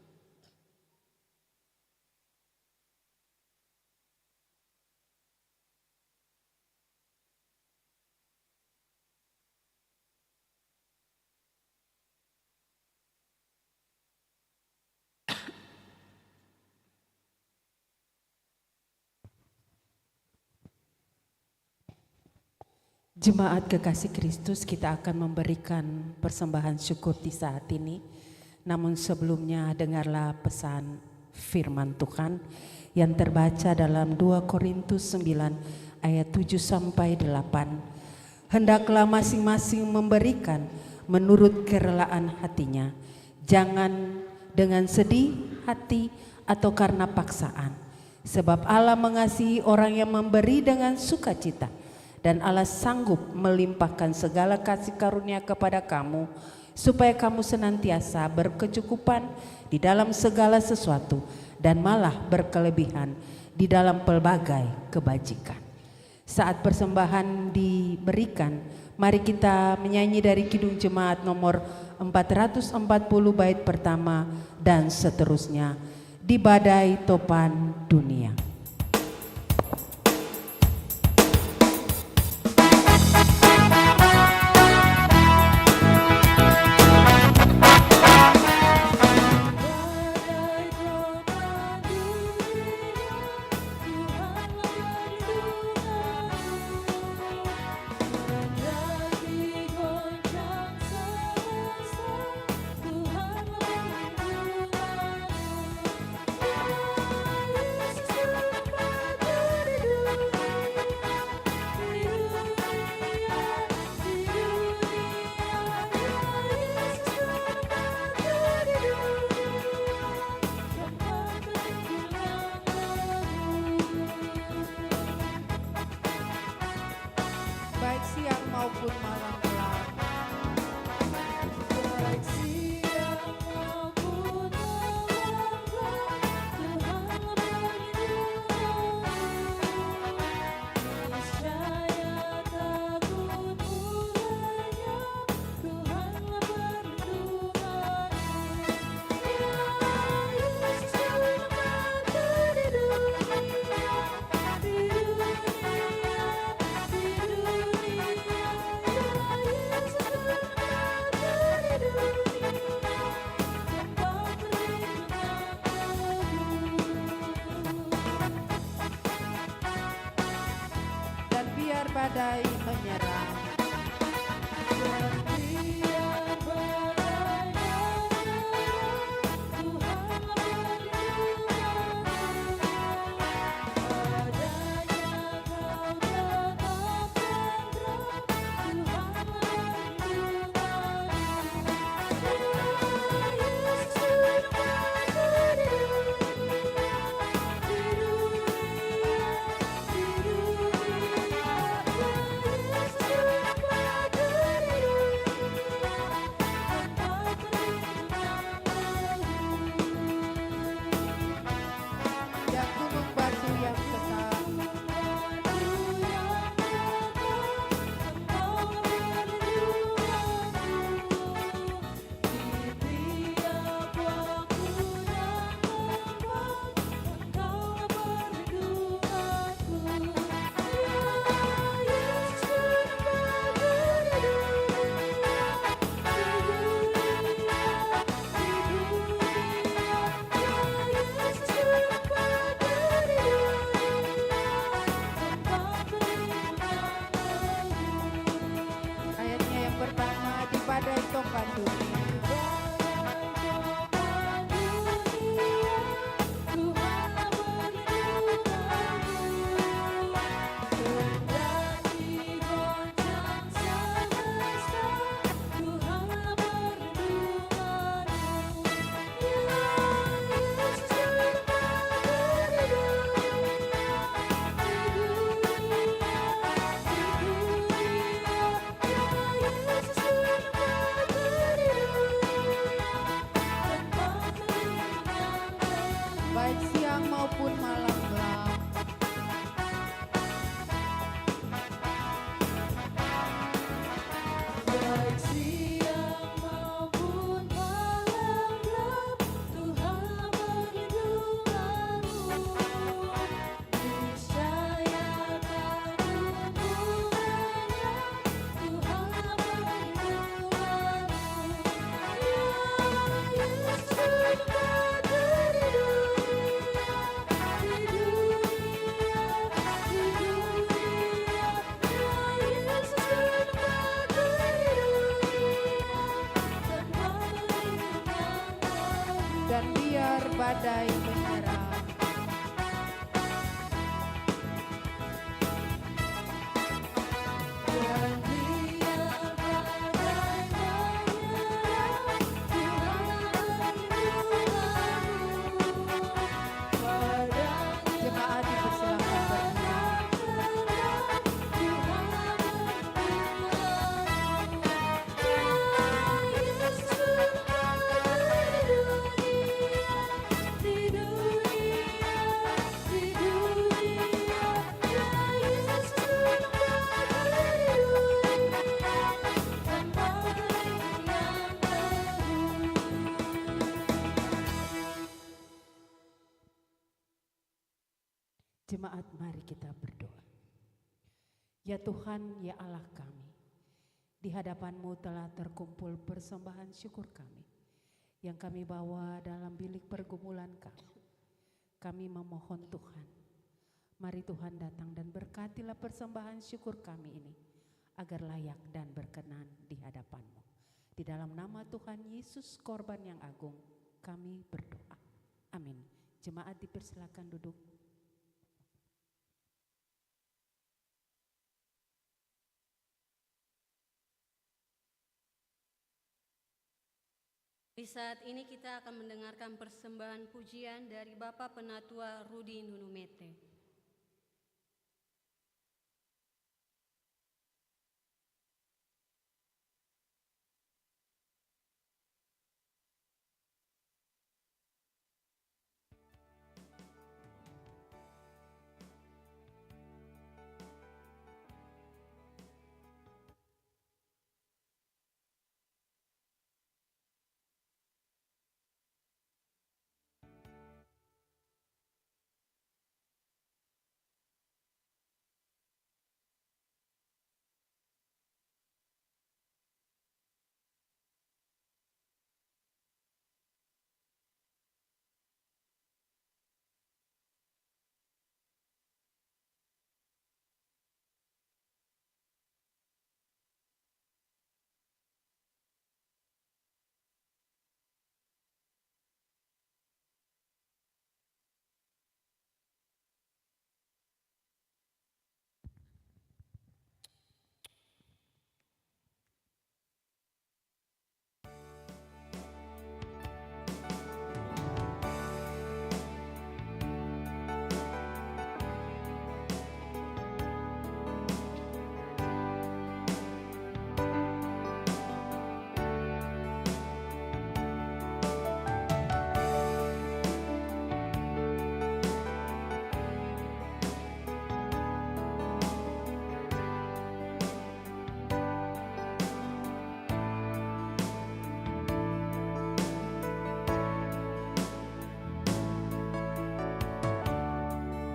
Jemaat kekasih Kristus, kita akan memberikan persembahan syukur di saat ini. Namun sebelumnya dengarlah pesan firman Tuhan yang terbaca dalam 2 Korintus 9 ayat 7 sampai 8. Hendaklah masing-masing memberikan menurut kerelaan hatinya, jangan dengan sedih hati atau karena paksaan. Sebab Allah mengasihi orang yang memberi dengan sukacita, dan Allah sanggup melimpahkan segala kasih karunia kepada kamu, supaya kamu senantiasa berkecukupan di dalam segala sesuatu, dan malah berkelebihan di dalam pelbagai kebajikan. Saat persembahan diberikan, mari kita menyanyi dari Kidung Jemaat nomor 440 bait pertama dan seterusnya, di badai topan dunia. Baik siang maupun malam gelap. Baik siang maupun malam gelap, Tuhan melindungi. Niscaya takut mulanya, Tuhanlah perlindunganmu. Ya Yesus menyelamatkan di dunia, di dunia, di dunia. Dan biar badai menyerang. Dan biar badai menyerang, Tuhanlah perlindunganmu. Padanya kau tetap tenteram, Tuhanlah perlindunganmu. Ya Yesus menyelamatkan di dunia, di dunia, di dunia. Dan gunung batu yang tetap, ayatnya yang pertama, di badai topan dunia. Baik siang maupun malam gelap. Baik siang maupun malam gelap, Tuhanlah perlindunganmu. Niscaya takut mulanya, Tuhanlah perlindunganmu. Ya Yesus menyelamatkan di dunia, di dunia, di dunia. Ya Yesus menyelamatkan di dunia, dan biar badai menyerang. Dan biar badai menyerang, Jemaat, mari kita berdoa. Ya Tuhan, ya Allah kami, di hadapan-Mu telah terkumpul persembahan syukur kami yang kami bawa dalam bilik pergumulan kami. Kami memohon Tuhan, mari Tuhan datang dan berkatilah persembahan syukur kami ini agar layak dan berkenan di hadapan-Mu. Di dalam nama Tuhan Yesus, korban yang agung, kami berdoa. Amin. Jemaat dipersilakan duduk. Di saat ini kita akan mendengarkan persembahan pujian dari Bapak Penatua Rudi Nunumete.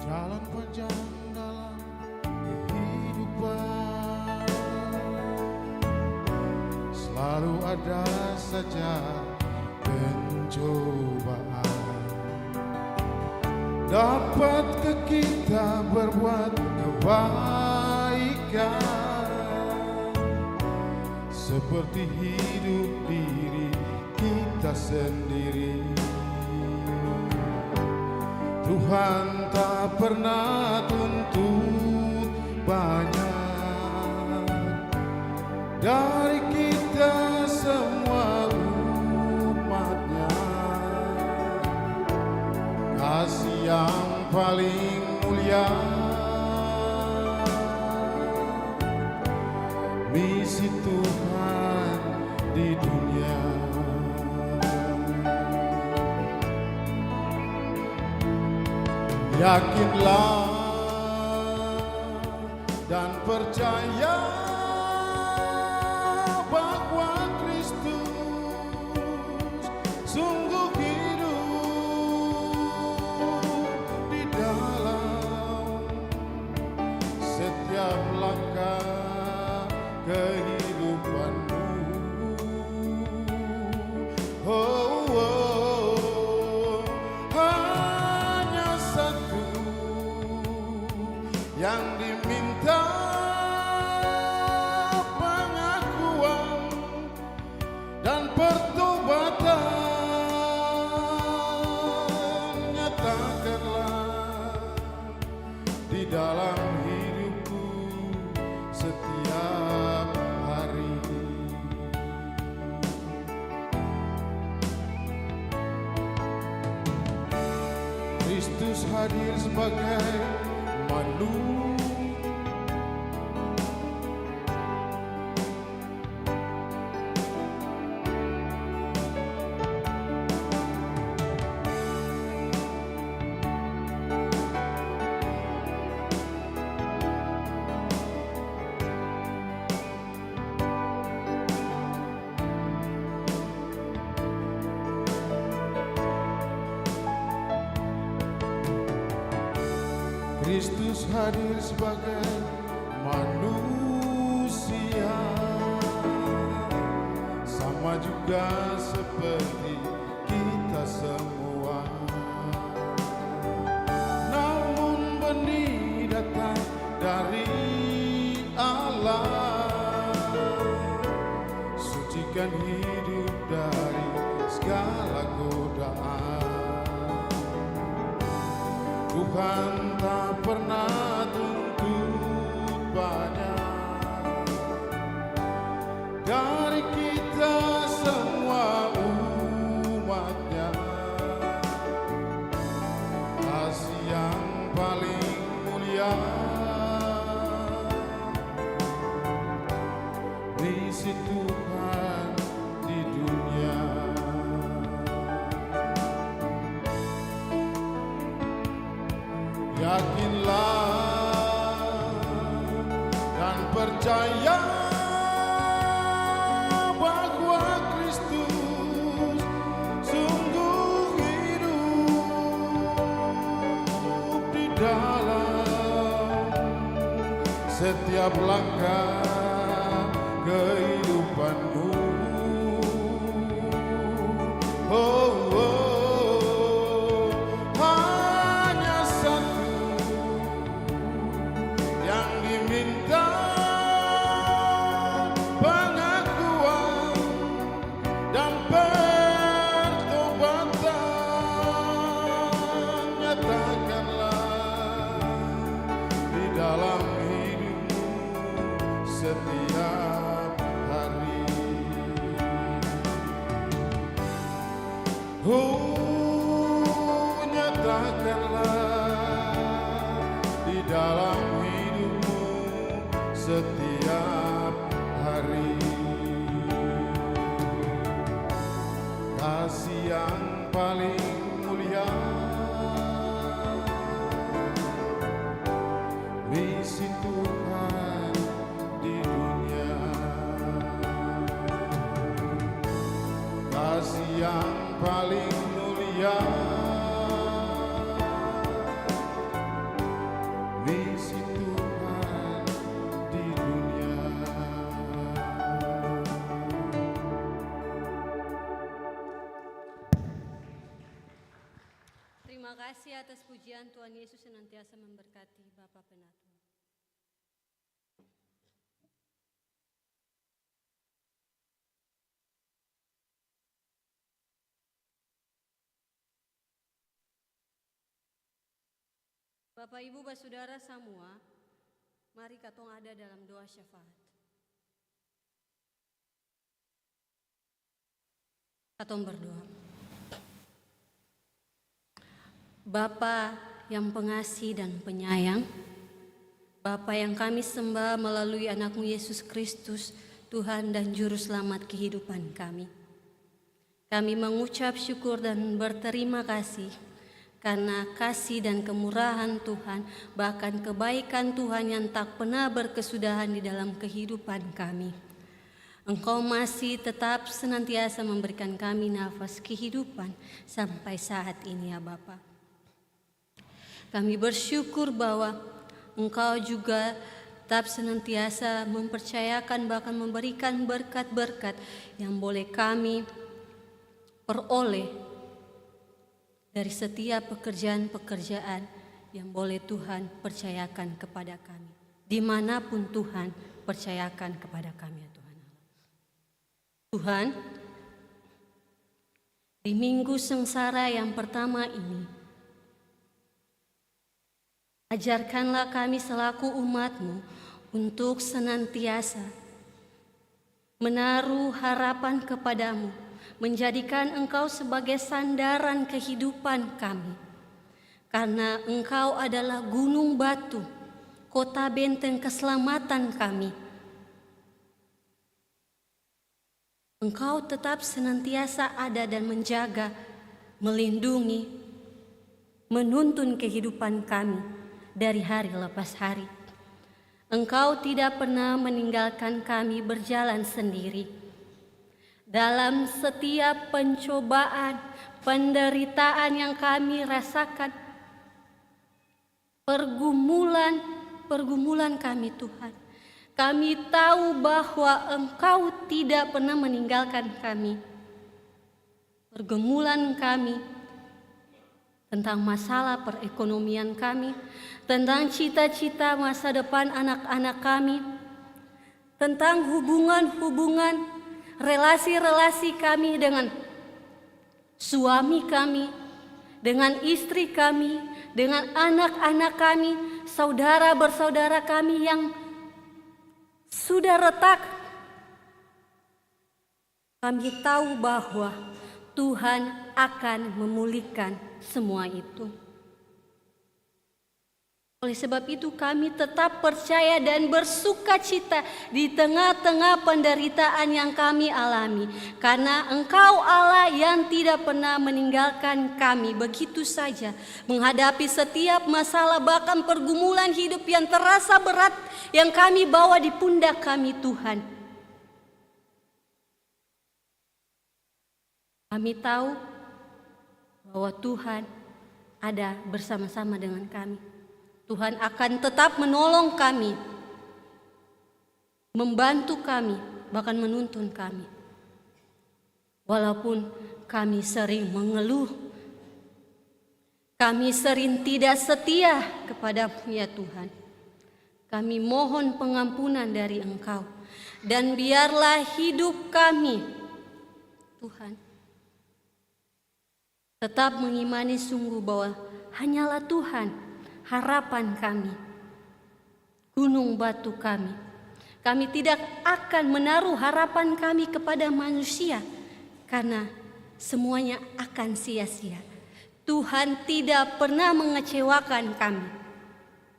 Jalan panjang dalam kehidupan, selalu ada saja pencobaan. Dapatkah kita berbuat kebaikan seperti hidup diri kita sendiri? Tuhan tak pernah tuntut banyak dari kita semua umatnya. Kasih yang paling mulia, misi Tuhan di dunia. Yakinlah dan percaya bahwa Kristus sungguh hidup di dalam setiap langkah kehidupanmu. Oh, oh, hanya satu yang diminta, pengakuan dan pertobatan. Nyatakanlah di dalam hidupku setiap hari. Kristus hadir sebagai mandu, Kristus hadir sebagai manusia, sama juga seperti kita semua. Namun benih datang dari Allah, sucikan hidup dari segala godaan. Tuhan tak pernah tuntut banyak dari kita semua umatnya. Kasih yang paling mulia, misi Tuhan di dunia. Yakinlah dan percaya bahwa Kristus sungguh hidup di dalam setiap langkah kehidupanmu. Oh, hanya satu yang diminta, pengakuan dan pertobatan. Nyatakanlah di dalam hidupmu setiap hari. Nyatakanlah di dalam hidupmu setiap hari. Kasih yang paling mulia, misi Tuhan di dunia. Kasih yang paling mulia, misi Tuhan di dunia. Terima kasih atas pujian. Tuhan Yesus senantiasa memberkati Bapak Penatua. Bapak Ibu Basudara semua, mari katong ada dalam doa syafaat. Katong berdoa. Bapa yang pengasih dan penyayang, Bapa yang kami sembah melalui anakmu Yesus Kristus, Tuhan dan Juru Selamat kehidupan kami. Kami mengucap syukur dan berterima kasih karena kasih dan kemurahan Tuhan, bahkan kebaikan Tuhan yang tak pernah berkesudahan di dalam kehidupan kami. Engkau masih tetap senantiasa memberikan kami nafas kehidupan sampai saat ini ya Bapa. Kami bersyukur bahwa Engkau juga tetap senantiasa mempercayakan bahkan memberikan berkat-berkat yang boleh kami peroleh dari setiap pekerjaan-pekerjaan yang boleh Tuhan percayakan kepada kami. Dimanapun Tuhan percayakan kepada kami ya Tuhan. Tuhan, di minggu sengsara yang pertama ini, ajarkanlah kami selaku umat-Mu untuk senantiasa menaruh harapan kepadamu, menjadikan Engkau sebagai sandaran kehidupan kami. Karena Engkau adalah gunung batu, kota benteng keselamatan kami. Engkau tetap senantiasa ada dan menjaga, melindungi, menuntun kehidupan kami dari hari lepas hari. Engkau tidak pernah meninggalkan kami berjalan sendiri. Dalam setiap pencobaan, penderitaan yang kami rasakan, pergumulan kami Tuhan. Kami tahu bahwa Engkau tidak pernah meninggalkan kami. Pergumulan kami tentang masalah perekonomian kami, tentang cita-cita masa depan anak-anak kami, tentang hubungan-hubungan, relasi-relasi kami dengan suami kami, dengan istri kami, dengan anak-anak kami, saudara bersaudara kami yang sudah retak. Kami tahu bahwa Tuhan akan memulihkan semua itu. Oleh sebab itu kami tetap percaya dan bersuka cita di tengah-tengah penderitaan yang kami alami. Karena Engkau Allah yang tidak pernah meninggalkan kami begitu saja. Menghadapi setiap masalah bahkan pergumulan hidup yang terasa berat yang kami bawa di pundak kami Tuhan. Kami tahu bahwa Tuhan ada bersama-sama dengan kami. Tuhan akan tetap menolong kami, membantu kami, bahkan menuntun kami. Walaupun kami sering mengeluh, kami sering tidak setia kepada-Mu ya Tuhan. Kami mohon pengampunan dari Engkau. Dan biarlah hidup kami, Tuhan, tetap mengimani sungguh bahwa hanyalah Tuhan harapan kami, gunung batu kami. Kami tidak akan menaruh harapan kami kepada manusia karena semuanya akan sia-sia. Tuhan tidak pernah mengecewakan kami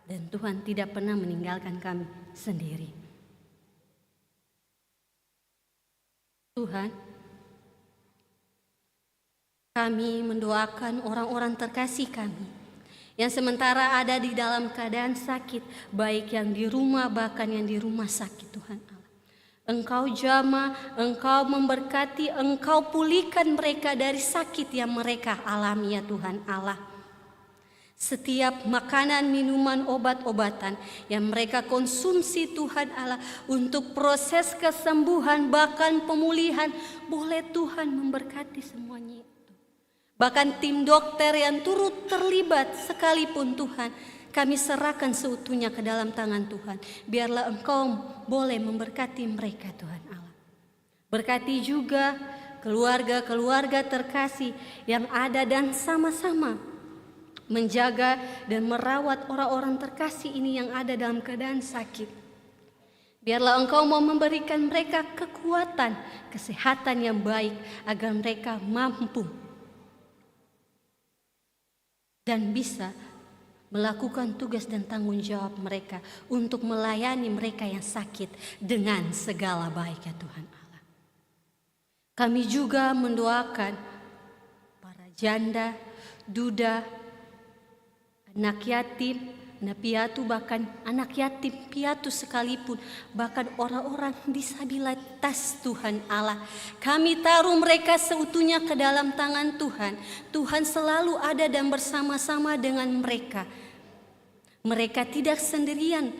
dan Tuhan tidak pernah meninggalkan kami sendiri. Tuhan, kami mendoakan orang-orang terkasih kami yang sementara ada di dalam keadaan sakit, baik yang di rumah bahkan yang di rumah sakit Tuhan Allah. Engkau jamah, Engkau memberkati, Engkau pulihkan mereka dari sakit yang mereka alami ya Tuhan Allah. Setiap makanan, minuman, obat-obatan yang mereka konsumsi Tuhan Allah untuk proses kesembuhan bahkan pemulihan, boleh Tuhan memberkati semuanya. Bahkan tim dokter yang turut terlibat sekalipun Tuhan, kami serahkan seutuhnya ke dalam tangan Tuhan. Biarlah Engkau boleh memberkati mereka Tuhan Allah. Berkati juga keluarga-keluarga terkasih yang ada dan sama-sama menjaga dan merawat orang-orang terkasih ini yang ada dalam keadaan sakit. Biarlah Engkau mau memberikan mereka kekuatan, kesehatan yang baik agar mereka mampu dan bisa melakukan tugas dan tanggung jawab mereka untuk melayani mereka yang sakit dengan segala baik ya Tuhan Allah. Kami juga mendoakan para janda, duda, anak yatim, anak piatu, bahkan anak yatim piatu sekalipun, bahkan orang-orang disabilitas Tuhan Allah. Kami taruh mereka seutuhnya ke dalam tangan Tuhan. Tuhan selalu ada dan bersama-sama dengan mereka. Mereka tidak sendirian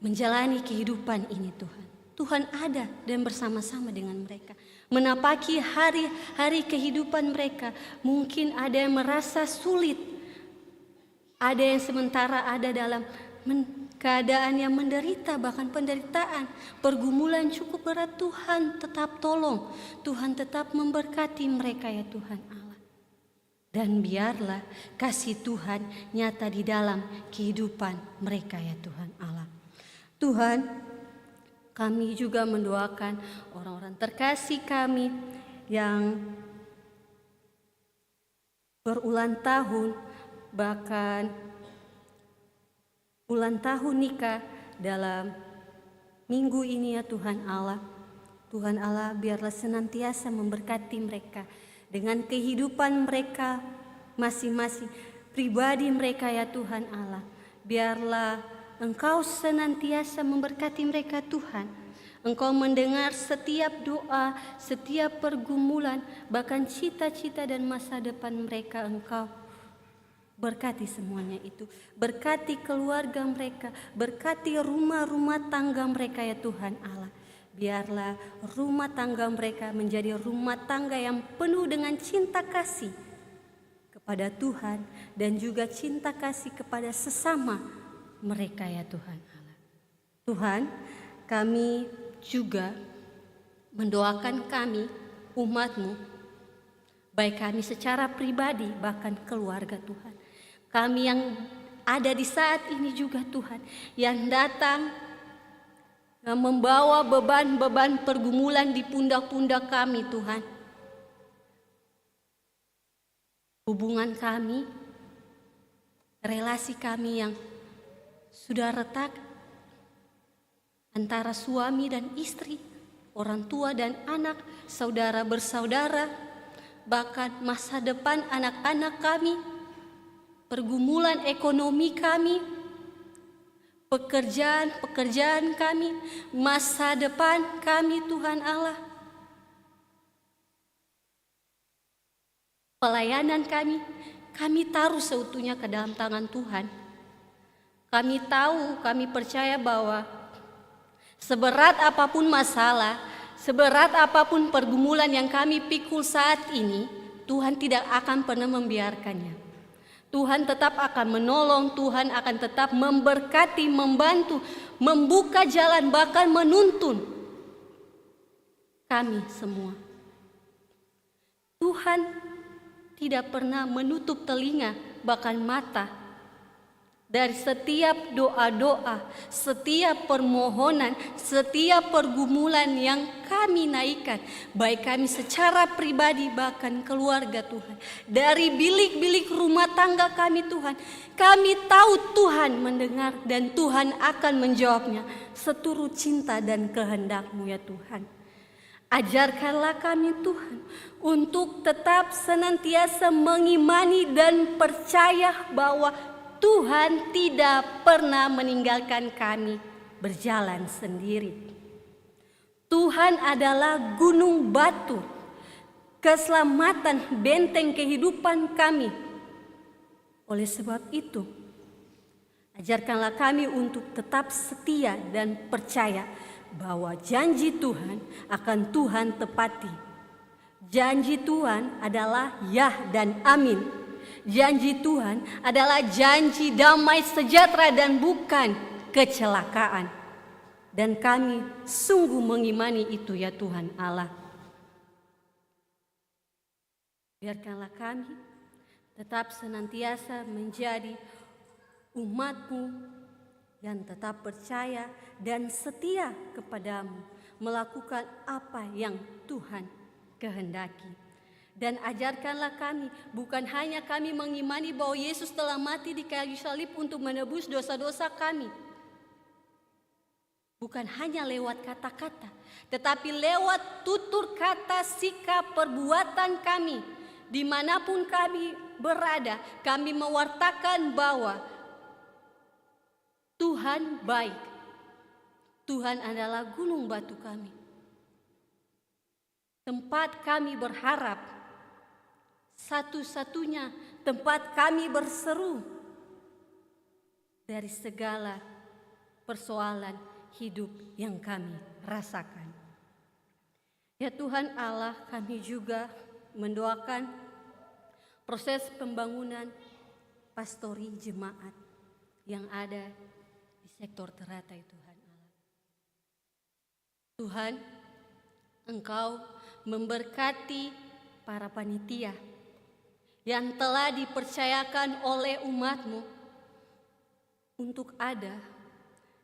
menjalani kehidupan ini Tuhan. Tuhan ada dan bersama-sama dengan mereka. Menapaki hari-hari kehidupan mereka. Mungkin ada yang merasa sulit. Ada yang sementara ada dalam keadaan yang menderita, bahkan penderitaan, pergumulan cukup berat. Tuhan tetap tolong, Tuhan tetap memberkati mereka ya Tuhan Allah. Dan biarlah kasih Tuhan nyata di dalam kehidupan mereka ya Tuhan Allah. Tuhan, kami juga mendoakan orang-orang terkasih kami yang berulang tahun, bahkan ulang tahun nikah dalam minggu ini ya Tuhan Allah. Tuhan Allah, biarlah senantiasa memberkati mereka dengan kehidupan mereka masing-masing, pribadi mereka ya Tuhan Allah. Biarlah Engkau senantiasa memberkati mereka Tuhan. Engkau mendengar setiap doa, setiap pergumulan, bahkan cita-cita dan masa depan mereka. Engkau Berkati semuanya itu, berkati keluarga mereka, berkati rumah-rumah tangga mereka ya Tuhan Allah. Biarlah rumah tangga mereka menjadi rumah tangga yang penuh dengan cinta kasih kepada Tuhan dan juga cinta kasih kepada sesama mereka ya Tuhan Allah. Tuhan, kami juga mendoakan kami, umat-Mu, baik kami secara pribadi bahkan keluarga Tuhan. Kami yang ada di saat ini juga Tuhan, yang datang yang membawa beban-beban pergumulan di pundak-pundak kami Tuhan. Hubungan kami, relasi kami yang sudah retak antara suami dan istri, orang tua dan anak, saudara bersaudara, bahkan masa depan anak-anak kami, pergumulan ekonomi kami, pekerjaan kami, masa depan kami Tuhan Allah. Pelayanan kami taruh seutuhnya ke dalam tangan Tuhan. Kami tahu, kami percaya bahwa seberat apapun masalah, seberat apapun pergumulan yang kami pikul saat ini, Tuhan tidak akan pernah membiarkannya. Tuhan tetap akan menolong, Tuhan akan tetap memberkati, membantu, membuka jalan, bahkan menuntun kami semua. Tuhan tidak pernah menutup telinga, bahkan mata dari setiap doa-doa, setiap permohonan, setiap pergumulan yang kami naikkan, baik kami secara pribadi bahkan keluarga Tuhan. Dari bilik-bilik rumah tangga kami Tuhan, kami tahu Tuhan mendengar dan Tuhan akan menjawabnya seturut cinta dan kehendak-Mu ya Tuhan. Ajarkanlah kami Tuhan untuk tetap senantiasa mengimani dan percaya bahwa Tuhan tidak pernah meninggalkan kami berjalan sendiri. Tuhan adalah gunung batu, keselamatan benteng kehidupan kami. Oleh sebab itu, ajarkanlah kami untuk tetap setia dan percaya bahwa janji Tuhan akan Tuhan tepati. Janji Tuhan adalah ya dan amin. Janji Tuhan adalah janji damai sejahtera dan bukan kecelakaan. Dan kami sungguh mengimani itu ya Tuhan Allah. Biarkanlah kami tetap senantiasa menjadi umat-Mu yang tetap percaya dan setia kepadamu, melakukan apa yang Tuhan kehendaki. Dan ajarkanlah kami, bukan hanya kami mengimani bahwa Yesus telah mati di kayu salib untuk menebus dosa-dosa kami. Bukan hanya lewat kata-kata, tetapi lewat tutur kata, sikap, perbuatan kami. Dimanapun kami berada, kami mewartakan bahwa Tuhan baik. Tuhan adalah gunung batu kami. Tempat kami berharap, satu-satunya tempat kami berseru dari segala persoalan hidup yang kami rasakan. Ya Tuhan Allah, kami juga mendoakan proses pembangunan pastori jemaat yang ada di sektor teratai Tuhan Allah. Tuhan, Engkau memberkati para panitia yang telah dipercayakan oleh umat-Mu untuk ada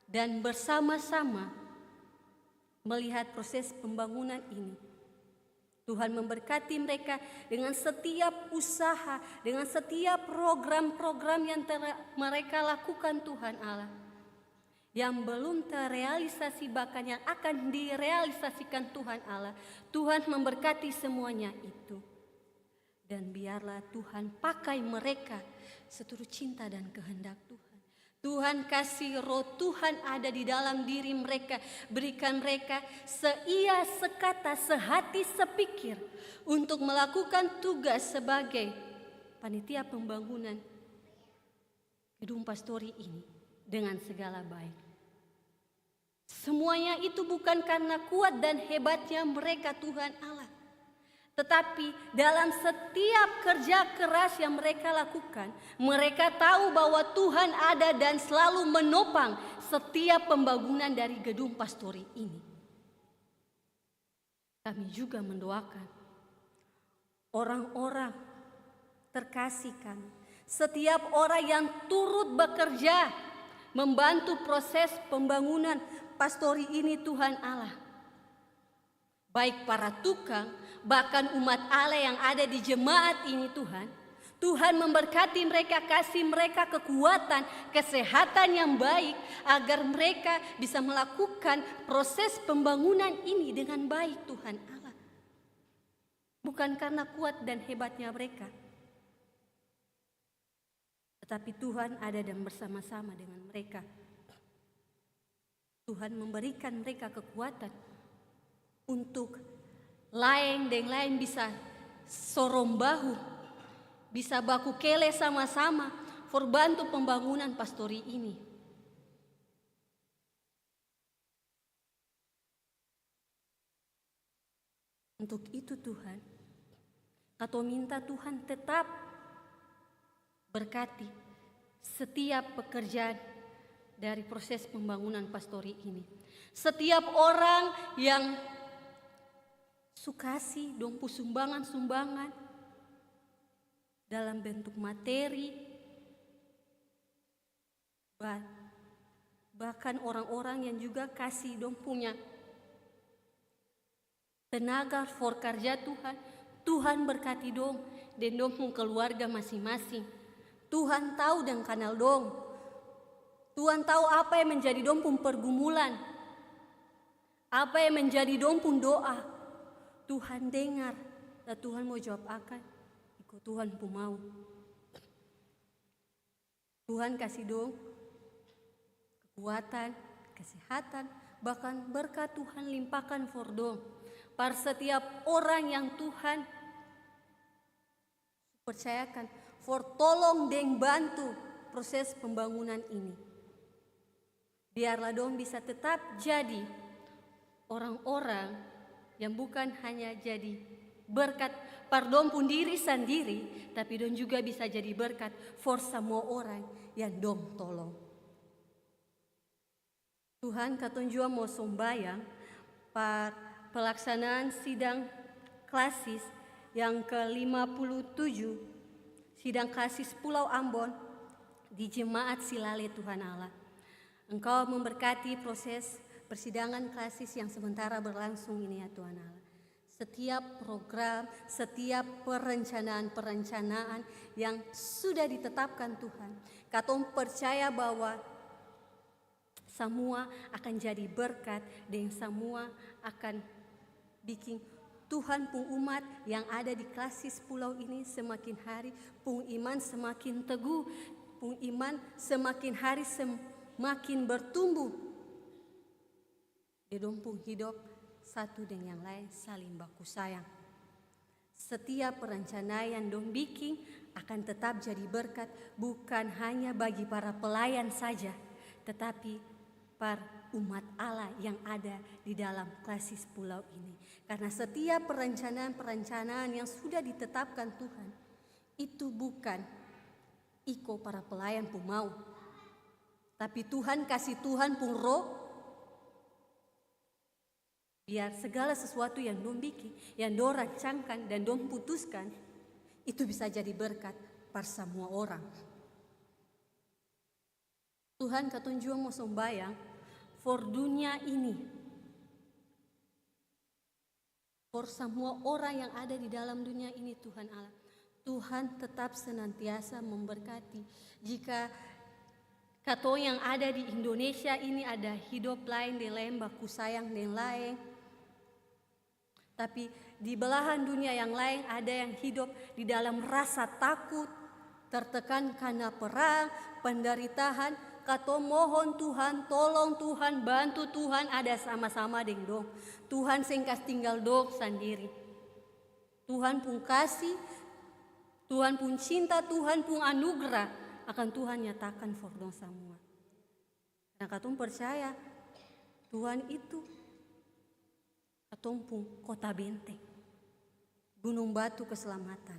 dan bersama-sama melihat proses pembangunan ini. Tuhan memberkati mereka dengan setiap usaha, dengan setiap program-program yang mereka lakukan Tuhan Allah. Yang belum terrealisasi bahkan yang akan direalisasikan Tuhan Allah. Tuhan memberkati semuanya itu. Dan biarlah Tuhan pakai mereka seturut cinta dan kehendak Tuhan. Tuhan kasih roh Tuhan ada di dalam diri mereka. Berikan mereka seia, sekata, sehati, sepikir untuk melakukan tugas sebagai panitia pembangunan gedung pastori ini dengan segala baik. Semuanya itu bukan karena kuat dan hebatnya mereka Tuhan Allah, tetapi dalam setiap kerja keras yang mereka lakukan, mereka tahu bahwa Tuhan ada dan selalu menopang setiap pembangunan dari gedung pastori ini. Kami juga mendoakan orang-orang terkasih kami, setiap orang yang turut bekerja membantu proses pembangunan pastori ini Tuhan Allah. Baik para tukang, bahkan umat Allah yang ada di jemaat ini Tuhan. Tuhan memberkati mereka, kasih mereka kekuatan, kesehatan yang baik agar mereka bisa melakukan proses pembangunan ini dengan baik Tuhan Allah. Bukan karena kuat dan hebatnya mereka, tetapi Tuhan ada dan bersama-sama dengan mereka. Tuhan memberikan mereka kekuatan untuk lain dan lain bisa sorong bahu, bisa baku kele sama-sama membantu pembangunan pastori ini. Untuk itu Tuhan, kami minta Tuhan tetap berkati setiap pekerjaan dari proses pembangunan pastori ini. Setiap orang yang sukasi dompu sumbangan-sumbangan dalam bentuk materi, bahkan orang-orang yang juga kasih dong punya tenaga for kerja Tuhan, Tuhan berkati dong dan dong keluarga masing-masing. Tuhan tahu dan kenal dong. Tuhan tahu apa yang menjadi dong pun pergumulan, apa yang menjadi dong pun doa. Tuhan dengar dan Tuhan mau jawab akan ikut Tuhan pun mau. Tuhan kasih dong kekuatan, kesehatan, bahkan berkat Tuhan limpahkan for dong. Par setiap orang yang Tuhan percayakan for tolong dan bantu proses pembangunan ini. Biarlah dong bisa tetap jadi orang-orang yang bukan hanya jadi berkat pardon pun diri sendiri, tapi dong juga bisa jadi berkat for semua orang yang dong tolong. Tuhan katong juga mau sembahyang par pelaksanaan sidang klasis yang ke-57, sidang klasis Pulau Ambon di Jemaat Silale Tuhan Allah. Engkau memberkati proses persidangan klasis yang sementara berlangsung ini ya Tuhan Allah. Setiap program, setiap perencanaan yang sudah ditetapkan Tuhan, katong percaya bahwa semua akan jadi berkat dan semua akan bikin Tuhan pun umat yang ada di klasis pulau ini semakin hari pun iman semakin teguh, pun iman semakin hari semakin bertumbuh. Dedong pun hidup satu dengan yang lain saling baku sayang. Setiap perencanaan yang dong bikin akan tetap jadi berkat bukan hanya bagi para pelayan saja, tetapi para umat Allah yang ada di dalam klasis pulau ini. Karena setiap perencanaan yang sudah ditetapkan Tuhan, itu bukan iko para pelayan pun mau, tapi Tuhan kasih Tuhan pun roh, biar segala sesuatu yang dong bikin, yang dong rancangkan dan dong putuskan, itu bisa jadi berkat para semua orang. Tuhan katong juga mau sembahyang for dunia ini, for semua orang yang ada di dalam dunia ini Tuhan Allah. Tuhan tetap senantiasa memberkati. Jika katong yang ada di Indonesia ini ada hidup lain dan lain baku sayang dan lain, tapi di belahan dunia yang lain ada yang hidup di dalam rasa takut, tertekan karena perang, penderitaan. Katong mohon Tuhan, tolong Tuhan, bantu Tuhan ada sama-sama dengan dong. Tuhan singkas tinggal dong sendiri. Tuhan pun kasih, Tuhan pun cinta, Tuhan pun anugerah akan Tuhan nyatakan for dong semua. Karena katong percaya Tuhan itu katong pun kota benteng, gunung batu keselamatan.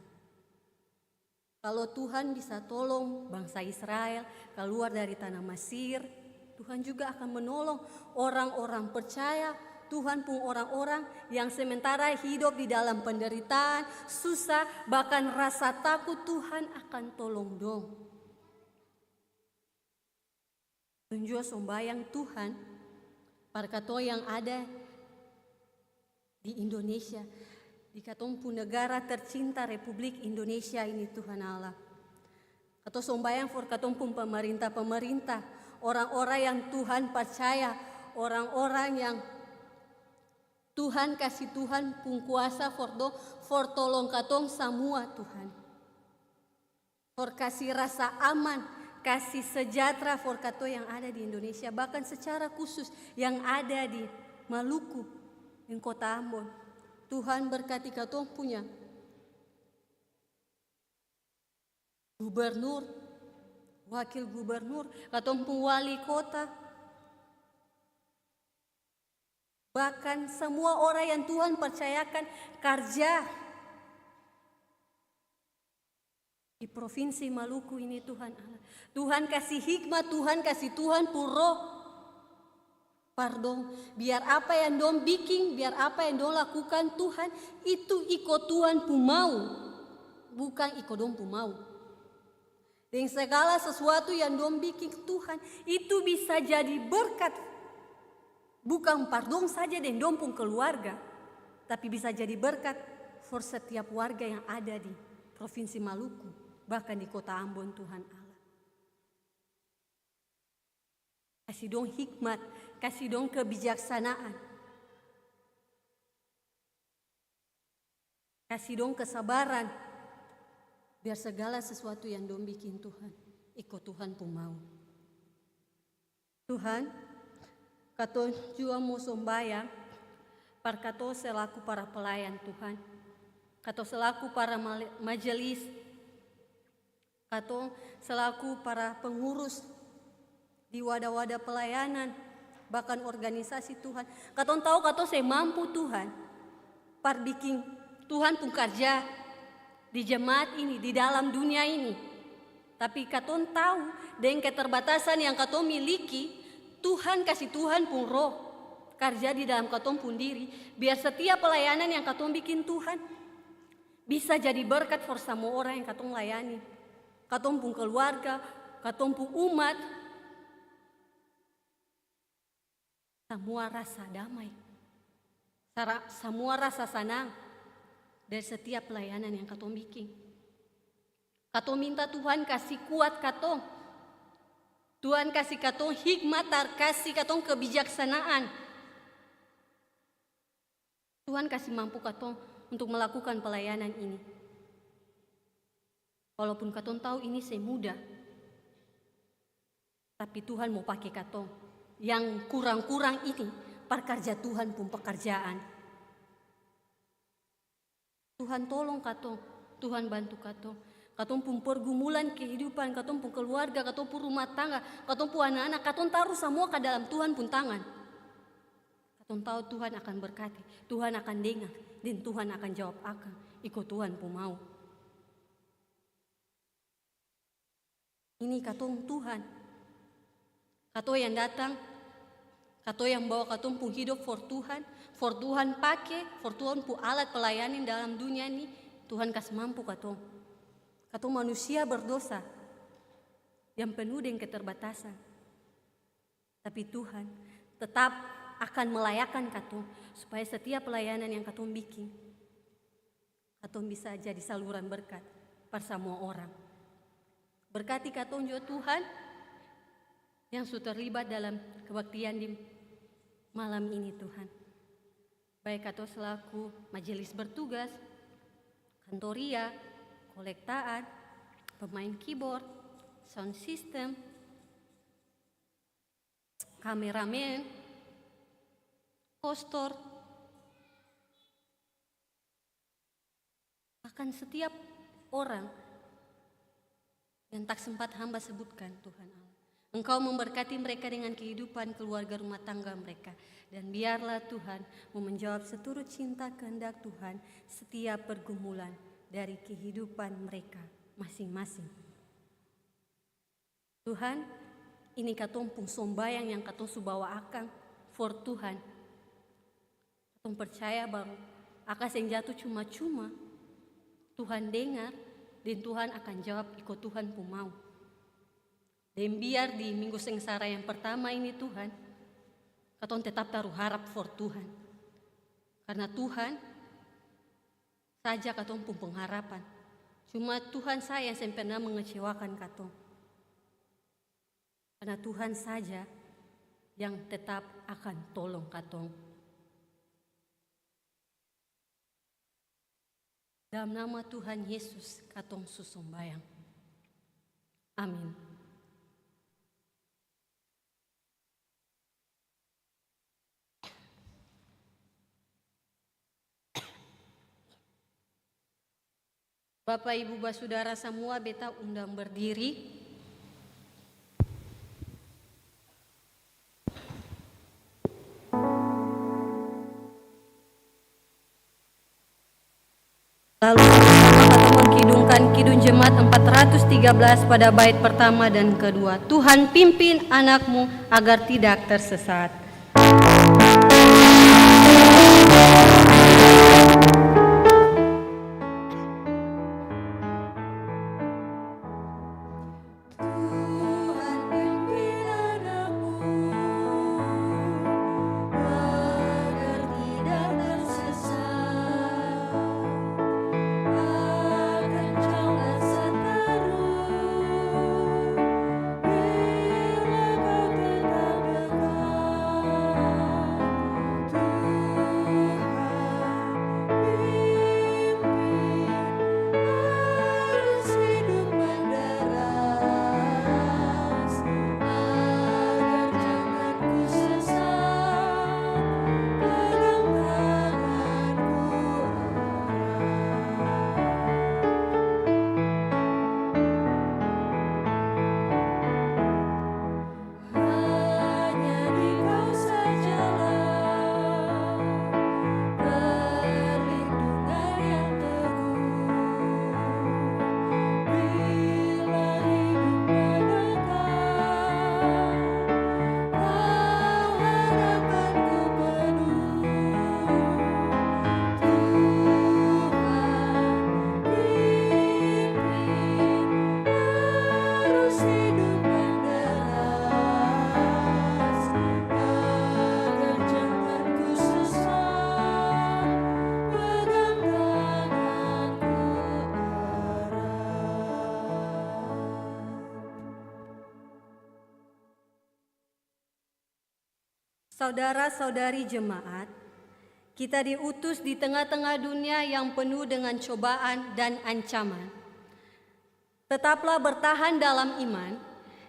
Kalau Tuhan bisa tolong bangsa Israel keluar dari tanah Mesir, Tuhan juga akan menolong orang-orang percaya. Tuhan pun orang-orang yang sementara hidup di dalam penderitaan, susah, bahkan rasa takut, Tuhan akan tolong dong. Tunjuk sembahyang Tuhan para katong yang ada di Indonesia, di katong pun negara tercinta Republik Indonesia ini Tuhan Allah. Atau sembahyang for katong pun pemerintah, orang-orang yang Tuhan percaya, orang-orang yang Tuhan kasih Tuhan pun kuasa for tolong katong semua Tuhan. For kasih rasa aman, kasih sejahtera for katong yang ada di Indonesia, bahkan secara khusus yang ada di Maluku, di kota Ambon. Tuhan berkati katong punya gubernur, wakil gubernur, katong pun wali kota. Bahkan semua orang yang Tuhan percayakan kerja di provinsi Maluku ini Tuhan Allah. Tuhan kasih hikmat, Tuhan kasih Tuhan puro. Pardon, biar apa yang dong bikin, biar apa yang dong lakukan Tuhan, itu ikut Tuhan pun mau. Bukan ikut dong pun mau. Dan segala sesuatu yang dong bikin Tuhan, itu bisa jadi berkat. Bukan pardon saja dan dong pun keluarga, tapi bisa jadi berkat for setiap warga yang ada di Provinsi Maluku, bahkan di kota Ambon Tuhan Allah. Kasih dong hikmat, kasih dong kebijaksanaan. Kasih dong kesabaran, biar segala sesuatu yang dong bikin Tuhan, ikut Tuhan pun mau. Tuhan, katong juga mau sembahyang, par katong selaku para pelayan Tuhan, katong selaku para majelis, katong selaku para pengurus di wadah-wadah pelayanan, bahkan organisasi Tuhan. Katong tahu katong saya mampu Tuhan, par bikin Tuhan pun kerja di jemaat ini, di dalam dunia ini. Tapi katong tahu dengan keterbatasan yang katong miliki, Tuhan kasih Tuhan pun roh kerja di dalam katong pun diri, biar setiap pelayanan yang katong bikin Tuhan bisa jadi berkat for semua orang yang katong layani, katong pun keluarga, katong pun umat, semua rasa damai, semua rasa senang dari setiap pelayanan yang katong bikin. Katong minta Tuhan kasih kuat katong, Tuhan kasih katong hikmat, kasih katong kebijaksanaan. Tuhan kasih mampu katong untuk melakukan pelayanan ini. Walaupun katong tahu ini semudah, tapi Tuhan mau pakai katong. Yang kurang-kurang ini, perkerja Tuhan pun pekerjaan. Tuhan tolong katong, Tuhan bantu katong. Katong pun pergumulan kehidupan, katong pun keluarga, katong pun rumah tangga, katong pun anak-anak, katong taruh semua ke dalam Tuhan pun tangan. Katong tahu Tuhan akan berkati, Tuhan akan dengar, dan Tuhan akan jawab akan, ikut Tuhan pun mau. Ini katong Tuhan, katong yang datang, katong yang bawa katong pun hidup for Tuhan pakai, for Tuhan pun alat pelayanan dalam dunia ini, Tuhan kasih mampu katong. Katong manusia berdosa yang penuh dengan keterbatasan. Tapi Tuhan tetap akan melayakkan katong supaya setiap pelayanan yang katong bikin, katong bisa jadi saluran berkat per semua orang. Berkati katong juga Tuhan yang sudah terlibat dalam kebaktian di malam ini Tuhan. Baik katong selaku majelis bertugas, kantoria, kolektaan, pemain keyboard, sound system, kameramen, kostor, bahkan setiap orang yang tak sempat hamba sebutkan, Tuhan Allah. Engkau memberkati mereka dengan kehidupan keluarga rumah tangga mereka. Dan biarlah Tuhan menjawab seturut cinta kehendak Tuhan setiap pergumulan dari kehidupan mereka masing-masing. Tuhan, ini katong pung sombayang yang katong subawa akang for Tuhan. Katong percaya bahwa akas yang jatuh cuma-cuma Tuhan dengar dan Tuhan akan jawab ikut Tuhan pun mau. Dan biar di minggu sengsara yang pertama ini Tuhan, katong tetap taruh harap for Tuhan. Karena Tuhan saja katong pun pengharapan. Cuma Tuhan saya yang pernah mengecewakan katong. Karena Tuhan saja yang tetap akan tolong katong. Dalam nama Tuhan Yesus katong susumbayang. Amin. Bapak Ibu Basudara semua beta undang berdiri. Lalu kita mengkidungkan kidung jemaat 413 pada bait pertama dan kedua. Tuhan pimpin anakmu agar tidak tersesat. Saudara-saudari jemaat, kita diutus di tengah-tengah dunia yang penuh dengan cobaan dan ancaman. Tetaplah bertahan dalam iman,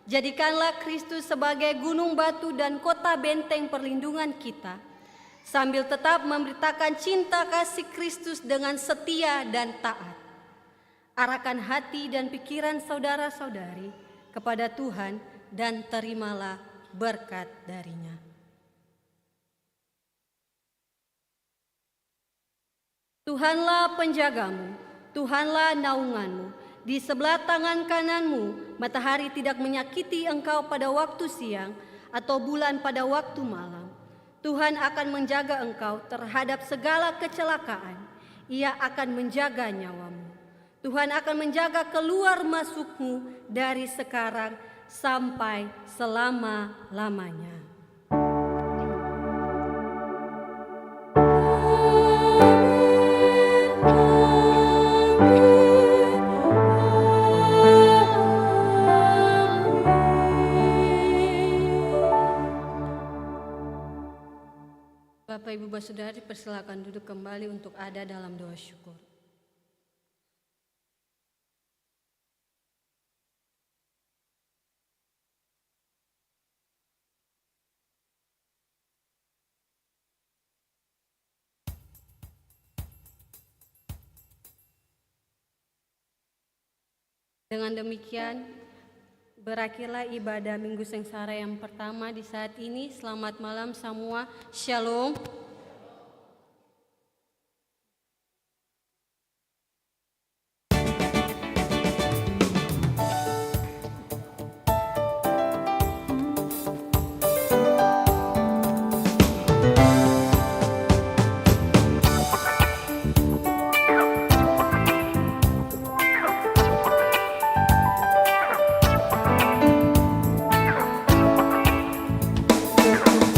jadikanlah Kristus sebagai gunung batu dan kota benteng perlindungan kita, sambil tetap memberitakan cinta kasih Kristus dengan setia dan taat. Arahkan hati dan pikiran saudara-saudari kepada Tuhan dan terimalah berkat darinya. Tuhanlah penjagamu, Tuhanlah naunganmu. Di sebelah tangan kananmu, matahari tidak menyakiti engkau pada waktu siang atau bulan pada waktu malam. Tuhan akan menjaga engkau terhadap segala kecelakaan. Ia akan menjaga nyawamu. Tuhan akan menjaga keluar masukmu dari sekarang sampai selama-lamanya. Bapak Ibu Basudari, persilakan duduk kembali untuk ada dalam doa syukur. Dengan demikian, berakhirlah ibadah Minggu Sengsara yang pertama di saat ini. Selamat malam semua. Shalom.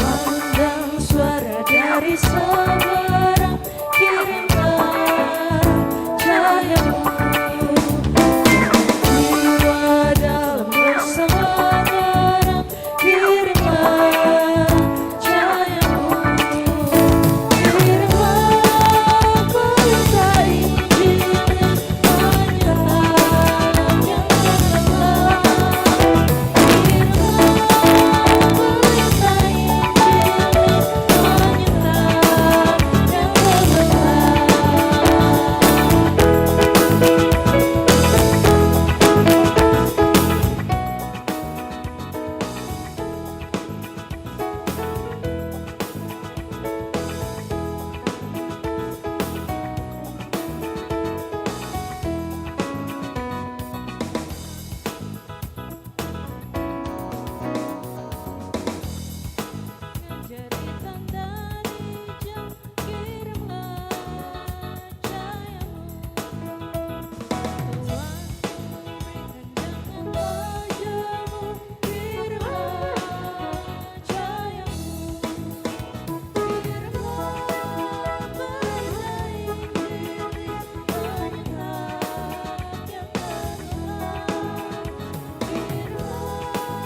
Pandang suara dari seberang, kirimlah cahayamu. Jiwa dalam bersemangat, kirimlah cahayamu. Kirimlah berita Injil, hanya yang terbelah. Jadi tanda di jam, kirimlah cahayamu. Tuhan berikan jangan wajahmu, kirimlah cahayamu. Kirimlah berita Injil, banyak yang terbelah. Kirimlah berita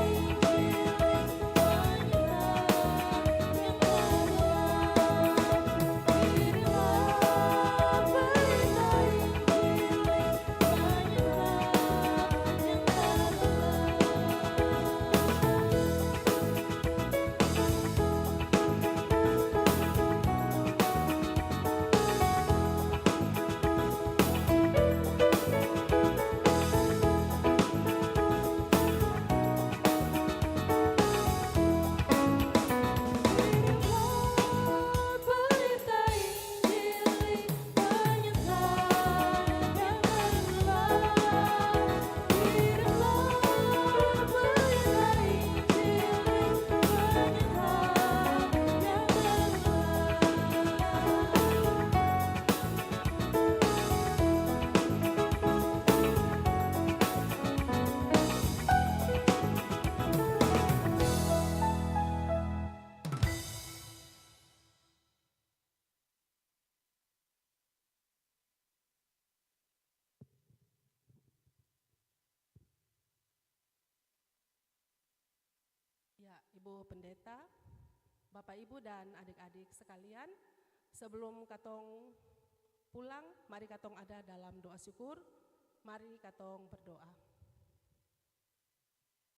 Injil, Ya, Ibu Pendeta, Bapak Ibu dan adik-adik sekalian, sebelum katong pulang, mari katong ada dalam doa syukur, mari katong berdoa.